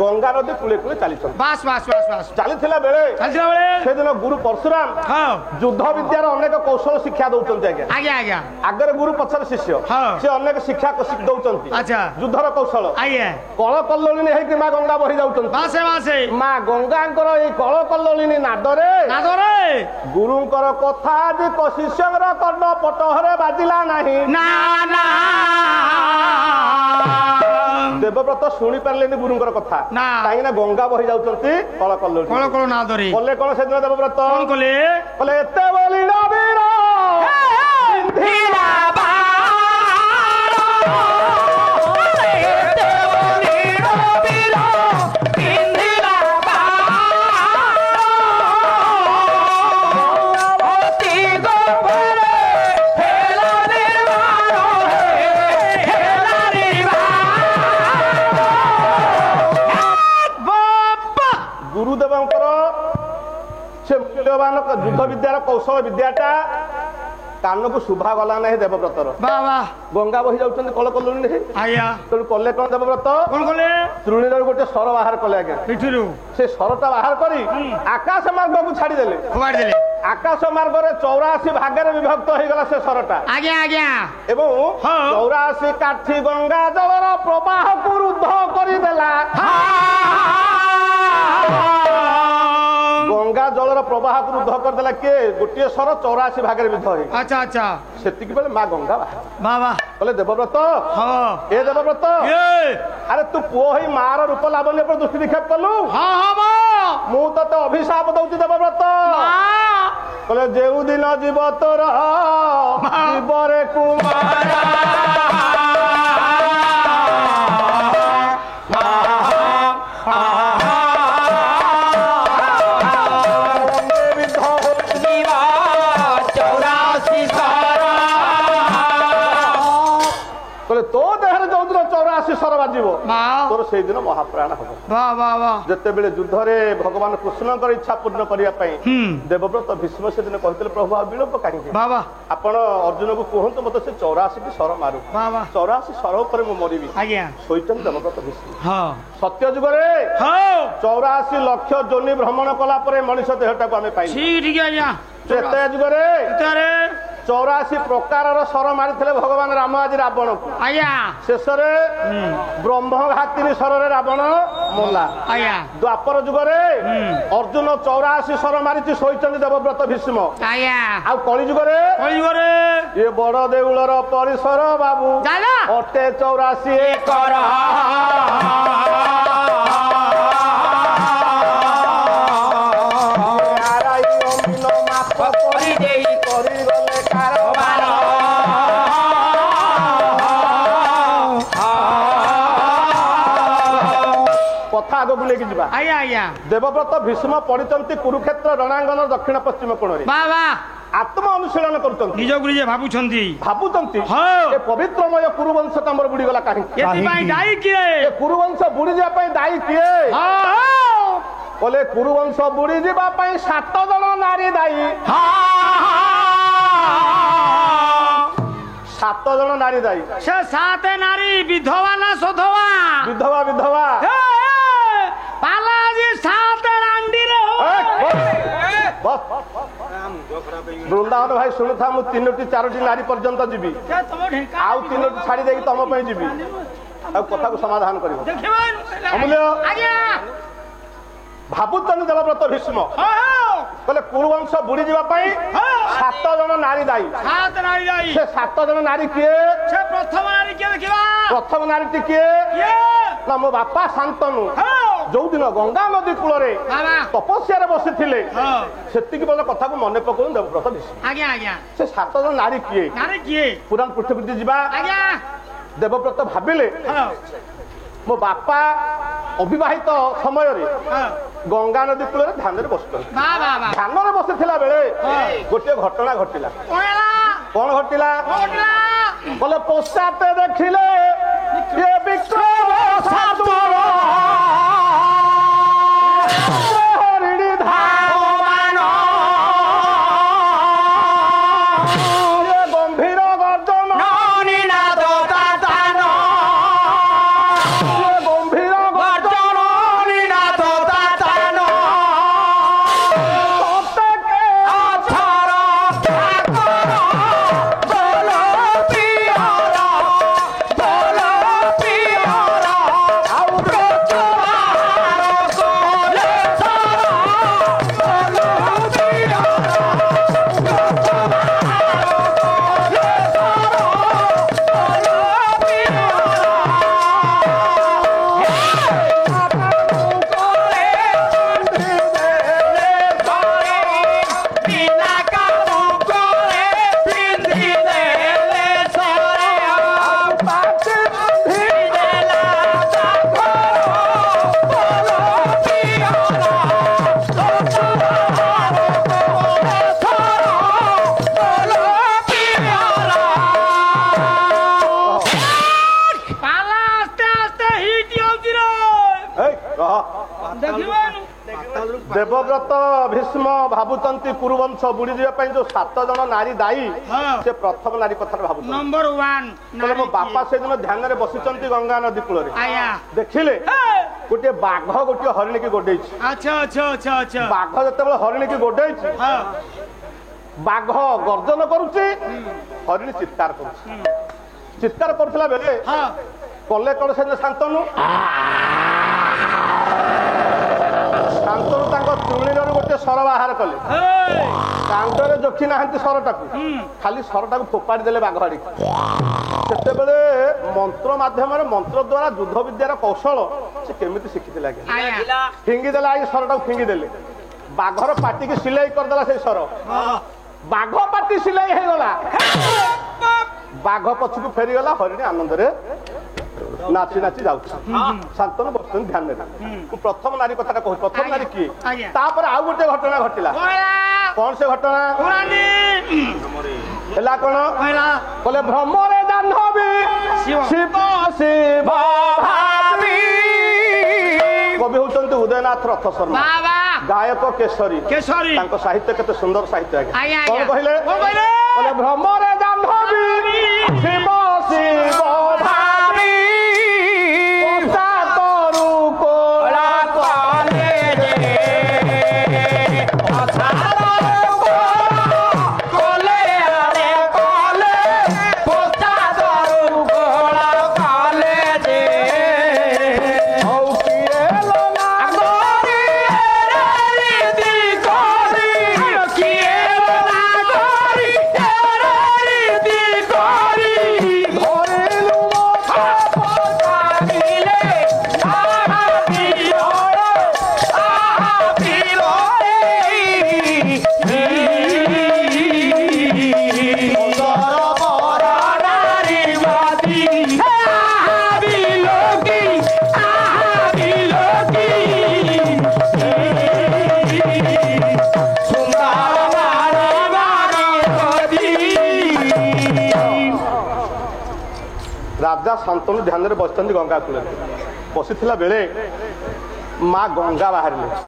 ଗଙ୍ଗା ନଦୀ କୂଳେ କୂଳେ ଚାଲିଛନ୍ତି। ବାସ୍ ବାସ୍ ବାସ୍ ବାସ୍ ଚାଲିଥିଲା ବେଳେ ଚାଲିଥିଲା ବେଳେ ସେଦିନ ଗୁରୁ ପରଶୁରାମ ହଁ ଯୁଦ୍ଧ ବିଦ୍ୟାର ଅନେକ କୌଶଳ ଶିକ୍ଷା ଦଉଛନ୍ତି। ଆଜ୍ଞା ଆଜ୍ଞା ଆଜ୍ଞା ଆଗରେ ଗୁରୁ ପଛରେ ଶିଷ୍ୟ, ହଁ। ସେ ଅନେକ ଶିକ୍ଷା ଦଉଛନ୍ତି ଆଚ୍ଛା ଯୁଦ୍ଧର କୌଶଳ। ଆଜ୍ଞା କଳ କଲ୍ଲୋଳିନୀ ହେଇକି ମା ଗଙ୍ଗା ବହି ଯାଉଛନ୍ତି। ବାସେ ବାସେ ମା ଗଙ୍ଗାଙ୍କର ଏଇ କଳ କଲ୍ଲୋଳିନୀ ନାଦରେ ନାଦରେ ଗୁରୁଙ୍କର କଥା ଆଜି ଶିଷ୍ୟଙ୍କର କର୍ଣ୍ଣ ପଟହରେ ବାଜିଲା ନାହିଁ। ନା ନା ଦେବବ୍ରତ ଶୁଣି ପାରିଲେନି ଗୁରୁଙ୍କର କଥା, ନା। କାହିଁକି ନା ଗଙ୍ଗା ବହି ଯାଉଛନ୍ତି କଳ କଲ୍ଲୋଳିନୀ। କଳ କଳ ନାଦରେ କଲେ କଣ ସେଦିନ ଦେବବ୍ରତ କଣ କଲେ? କଲେ ଏତେ ବୋଲି ନବୀର ଧିରା ଗୁରୁଦେବଙ୍କର ସେ ମୂଲ୍ୟବାନ ଯୁଦ୍ଧ ବିଦ୍ୟାର କୌଶଳ ବିଦ୍ୟାଟା କାନକୁ ଶୁଭା ଗଲା ନାହିଁ ଦେବବ୍ରତର। ବାବା ଗଙ୍ଗା ବହି ଯାଉଛନ୍ତି କଳ କଲ୍ଲୋଳିନୀ। ଆଜ୍ଞା ତେଣୁ କଲେ କଣ ଦେବବ୍ରତ କଣ କଲେ? ତୃଣୀର ଗୋଟେ ସର ବାହାର କଲେ। ଆଜ୍ଞା ପିଠିରୁ ସେ ସରଟା ବାହାର କରି ଆକାଶ ମାର୍ଗକୁ ଛାଡିଦେଲେ। ଫୋପାଡ଼ି ଦେଲେ। ଆକାଶ ମାର୍ଗରେ 84 ଭାଗରେ ବିଭକ୍ତ ହେଇଗଲା ସେ ସରଟା। ଆଜ୍ଞା ଆଜ୍ଞା ଏବଂ ହଁ। 84 କାଠି ଗଙ୍ଗା ଜଳର ପ୍ରବାହକୁ ରୁଦ୍ଧ କରିଦେଲା। ଗଙ୍ଗା ଜଳର ପ୍ରବାହକୁ ରୁଦ୍ଧ କରିଦେଲା କିଏ? ଗୋଟିଏ ସର 84 ଭାଗରେ ବିଭକ୍ତ ହେଇ। ଆଚ୍ଛା ଆଚ୍ଛା ସେତିକି ବେଳେ ମା ଗଙ୍ଗା ବାହାରିଲା। ବାବା କହିଲେ ଦେବବ୍ରତ ହଁ ଏ ଦେବବ୍ରତ ଆରେ ତୁ ପୁଅ ହେଇ ମାର ରୂପ ଲାବଣ୍ୟ ଉପରେ ଦୃଷ୍ଟି ନିକ୍ଷେପ କଲୁ। ହଁ ହବ ମୁଁ ତତେ ଅଭିଶାପ ଦଉଛି ଦେବବ୍ରତ। କହିଲେ ଯେଉଁ ଦିନ ଯିବ ତୋର ଜୀବରେ କୁମାର ତୋ ଦେହରେ ଯୋଉଦିନ 84 ସର ବାଜିବ ତୋର ସେଇଦିନ ମହାପ୍ରାଣ ହବ। ଯେତେବେଳେ ଯୁଦ୍ଧରେ ଭଗବାନ କୃଷ୍ଣଙ୍କର ଇଚ୍ଛା ପୂର୍ଣ୍ଣ କରିବା ପାଇଁ ଦେବବ୍ରତ ଭୀଷ୍ମ ସେଦିନ କହିଥିଲେ ପ୍ରଭୁ ଆଉ ବିଳମ୍ବ କାହିଁକି? ଆପଣ ଅର୍ଜୁନକୁ କୁହନ୍ତୁ ମତେ ସେ 84ଟି ସର ମାରୁ। 84 ସର ଉପରେ ମୁଁ ମରିବି। ଆଜ୍ଞା ଶୋଇଛନ୍ତି ଦେବବ୍ରତ ଭୀଷ୍ମ। ହଁ ସତ୍ୟ ଯୁଗରେ 84 ଲକ୍ଷ ଯୋନି ଭ୍ରମଣ କଲା ପରେ ମଣିଷ ଦେହଟାକୁ ଆମେ ପାଇଲୁ। ଠିକ ଆଜ୍ଞା ତ୍ରେତୟା ଯୁଗରେ 84 ପ୍ରକାରର ସର ମାରିଥିଲେ ଭଗବାନ ରାମ ଆଜି ରାବଣକୁ। ଆଜ୍ଞା ଶେଷରେ ବ୍ରହ୍ମ ଘାତିନି ସରରେ ରାବଣ ମଲା। ଆଜ୍ଞା ଦ୍ୱାପର ଯୁଗରେ ଅର୍ଜୁନ 84 ସର ମାରିଛି ଶୋଇଛନ୍ତି ଦେବବ୍ରତ ଭୀଷ୍ମ। ଆଜ୍ଞା ଆଉ କଳି ଯୁଗରେ ଇଏ ବଡ ଦେଉଳର ପରିସର ବାବୁ ଅଟେ 84 ଏକର। କଥା ଆଗକୁ ନେଇକି ଯିବା। ଦେବବ୍ରତ ଭୀଷ୍ମ ପଡିଛନ୍ତି କୁରୁକ୍ଷେତ୍ର ରଣାଙ୍ଗନ ଦକ୍ଷିଣ ପଶ୍ଚିମ କୋଣରେ। ଆତ୍ମ ଅନୁଶୀଳନ କରୁଛନ୍ତି। ନିଜକୁ ନିଜେ ଭାବୁଛନ୍ତି ଏ ପବିତ୍ରମୟ କୁରୁବଂଶ ତମର ବୁଡିଗଲା କାହିଁକି? କୁରୁବଂଶ ବୁଡି ଯିବା ପାଇଁ ଦାୟୀ କିଏ? କହିଲେ କୁରୁବଂଶ ବୁଡି ଯିବା ପାଇଁ 7 ଜଣ ନାରୀ ଦାୟୀ। 7 ଜଣ ନାରୀ ଦାୟୀ। ସେ 7 ନାରୀ ବିଧବା ନା ସଧବା? ବିଧବା ବିଧବା। ବୃନ୍ଦାବନ ଭାଇ ଶୁଣୁଥା, ମୁଁ 3ଟି 4ଟି ନାରୀ ପର୍ଯ୍ୟନ୍ତ ଯିବି, ଆଉ 3ଟି ଛାଡି ଦେଇକି ତମ ପାଇଁ ଯିବି, ଆଉ କଥାକୁ ସମାଧାନ କରିବ। ଅମୂଲ୍ୟ ଭାବୁଛନ୍ତି ଦେବବ୍ରତ ଭୀଷ୍ମ କହିଲେ କୁରୁବଂଶ ବୁଡି ଯିବା ପାଇଁ 7 ଜଣ ନାରୀ ଦାୟୀ। ସେ 7 ଜଣ ନାରୀ କିଏ? ପ୍ରଥମ ନାରୀ କିଏ ଦେଖିବା? ପ୍ରଥମ ନାରୀଟି କିଏ କିଏ ନା ମୋ ବାପା ଶାନ୍ତନୁ ହଁ ଯୋଉଦିନ ଗଙ୍ଗା ନଦୀ କୂଳରେ ବାବା ତପସ୍ୟାରେ ବସିଥିଲେ ହଁ ସେତିକି ବେଳ କଥାକୁ ମନେ ପକାଉନି ଦେବବ୍ରତ ବିଷୟ ଆଜ୍ଞା ଆଜ୍ଞା ସେ 7 ଜଣ ନାରୀ କିଏ ନାରେ କିଏ ପୁରାଣ ପୃଷ୍ଠପୃଷ୍ଠି ଯିବା ଆଜ୍ଞା ଦେବବ୍ରତ ଭାବିଲେ ହଁ ମୋ ବାପା ଅବିବାହିତ ସମୟରେ ହଁ ଗଙ୍ଗା ନଦୀ କୂଳରେ ଧ୍ୟାନରେ ବସିଛନ୍ତି ବାବା ବାବା ଧ୍ୟାନରେ ବସିଥିଲା ବେଳେ ହଁ। ଗୋଟିଏ ଘଟଣା ଘଟିଲା ଓଲା କଣ ଘଟିଲା ଓଲା ବୋଲେ ପଶ୍ଚାତେ ଦେଖିଲେ ଏ ବିକ୍ରମ ସାଧୁର ହରିଣୀ ଧାମାନ ଏ ଗମ୍ଭୀର ଗର୍ଜନ ନିନାଦ ତାତାନ ଏ ଗମ୍ଭୀର ଗର୍ଜନ ନିନାଦ ତାତାନ ପ୍ରତ୍ୟେକେ ଅଥର ଠାକର ବୋଲ ପିଅର ଆଉ ପ୍ରଚୁର କୋଲେ ପାଲା ଆସ୍ତେ ଆସ୍ତେ ହିଟ୍ ଯାଉଛି ରେ ଦେଖିବାନୁ ଦେବବ୍ରତ ଭୀଷ୍ମ ଭାବୁଛନ୍ତି କୁରୁବଂଶ ବୁଡି ଯିବା ପାଇଁ ଯୋଉ 7 ଜଣ ନାରୀ ଦାୟୀ ହଁ। ସେ ପ୍ରଥମ ନାରୀ କଥାରେ ଭାବୁଛନ୍ତି ନମ୍ବର 1 କହିଲେ ମୋ ବାପା ସେଦିନ ଧ୍ୟାନରେ ବସିଛନ୍ତି ଗଙ୍ଗା ନଦୀ କୂଳରେ ଆଜ୍ଞା ଦେଖିଲେ ଗୋଟିଏ ବାଘ ଗୋଟିଏ ହରିଣୀକି ଗୋଡେଇଛି ଆଚ୍ଛା ଆଚ୍ଛା ଆଚ୍ଛା ଆଚ୍ଛା ବାଘ ଯେତେବେଳେ ହରିଣୀକି ଗୋଡେଇଛି ହଁ ବାଘ ଗର୍ଜନ କରୁଛି ହରିଣୀ ଚିତ୍କାର କରୁଛି ଚିତ୍କାର କରୁଥିଲା ବେଳେ ହଁ କଲେ କଣ ସେଦିନ ଶାନ୍ତନୁ ଶାନ୍ତନୁ ତାଙ୍କ ତୁଳିରୁ ଗୋଟେ ସର ବାହାର କଲେ ହେଇ କାଣ୍ଡରେ ଯୋଖି ନାହାନ୍ତି ସରଟାକୁ ଖାଲି ସରଟାକୁ ଫୋପାଡ଼ି ଦେଲେ ବାଘ ଆଡ଼ିକି ସେତେବେଳେ ମନ୍ତ୍ର ମାଧ୍ୟମରେ ମନ୍ତ୍ର ଦ୍ୱାରା ଯୁଦ୍ଧ ବିଦ୍ୟାର କୌଶଳ ସେ କେମିତି ଶିଖିଥିଲେ ଆଜ୍ଞା ଆଜ୍ଞା ଫିଙ୍ଗି ଦେଲା ଆଇ ସରଟାକୁ ଫିଙ୍ଗି ଦେଲେ ବାଘର ପାଟିକି ସିଲେଇ କରିଦେଲା ସେଇ ସର ବାଘ ପାଟି ସିଲେଇ ହେଇଗଲା ବାଘ ପଛକୁ ଫେରିଗଲା ହରିଣୀ ଆନନ୍ଦରେ ନାଚି ନାଚି ଯାଉଛି ଶାନ୍ତନୁ ବସୁଛନ୍ତି ଧ୍ୟାନ ଦେଲା ମୁଁ ପ୍ରଥମ ନାରୀ କଥାଟା କହୁଛି ପ୍ରଥମ ନାରୀ କିଏ ଆଜ୍ଞା। ତାପରେ ଆଉ ଗୋଟେ ଘଟଣା ଘଟିଲା କଣ ସେ ଘଟଣା ହେଲା କଣ କହିଲେ ଭ୍ରମରେ ଜାହ୍ନବୀ ଶିବ। ଶିବ ଶିବ ଭାବି କବି ହଉଛନ୍ତି ଉଦୟନାଥ ରଥ ଶର୍ମା ବାବା ଗାୟକ କେଶରୀ କେଶରୀ ତାଙ୍କ ସାହିତ୍ୟ କେତେ ସୁନ୍ଦର ସାହିତ୍ୟ ଆଜ୍ଞା, ଆଜ୍ଞା ଆଜ୍ଞା। କଣ କହିଲେ କଣ କହିଲେ? କହିଲେ ଭ୍ରମରେ ଜାହ୍ନବୀ ଶିବ ଶିବ ଭାବି ପଶ୍ଚାତରୁ କୋଳା କଲେ ହଉ କିଏ ଲୋ ଧରିଲୁ ମୋ ରାଜା ଶାନ୍ତନୁ ଧ୍ୟାନରେ ବସିଛନ୍ତି ଗଙ୍ଗା କୂଳରେ ବସିଥିଲା ବେଳେ ମା ଗଙ୍ଗା ବାହାରିଲେ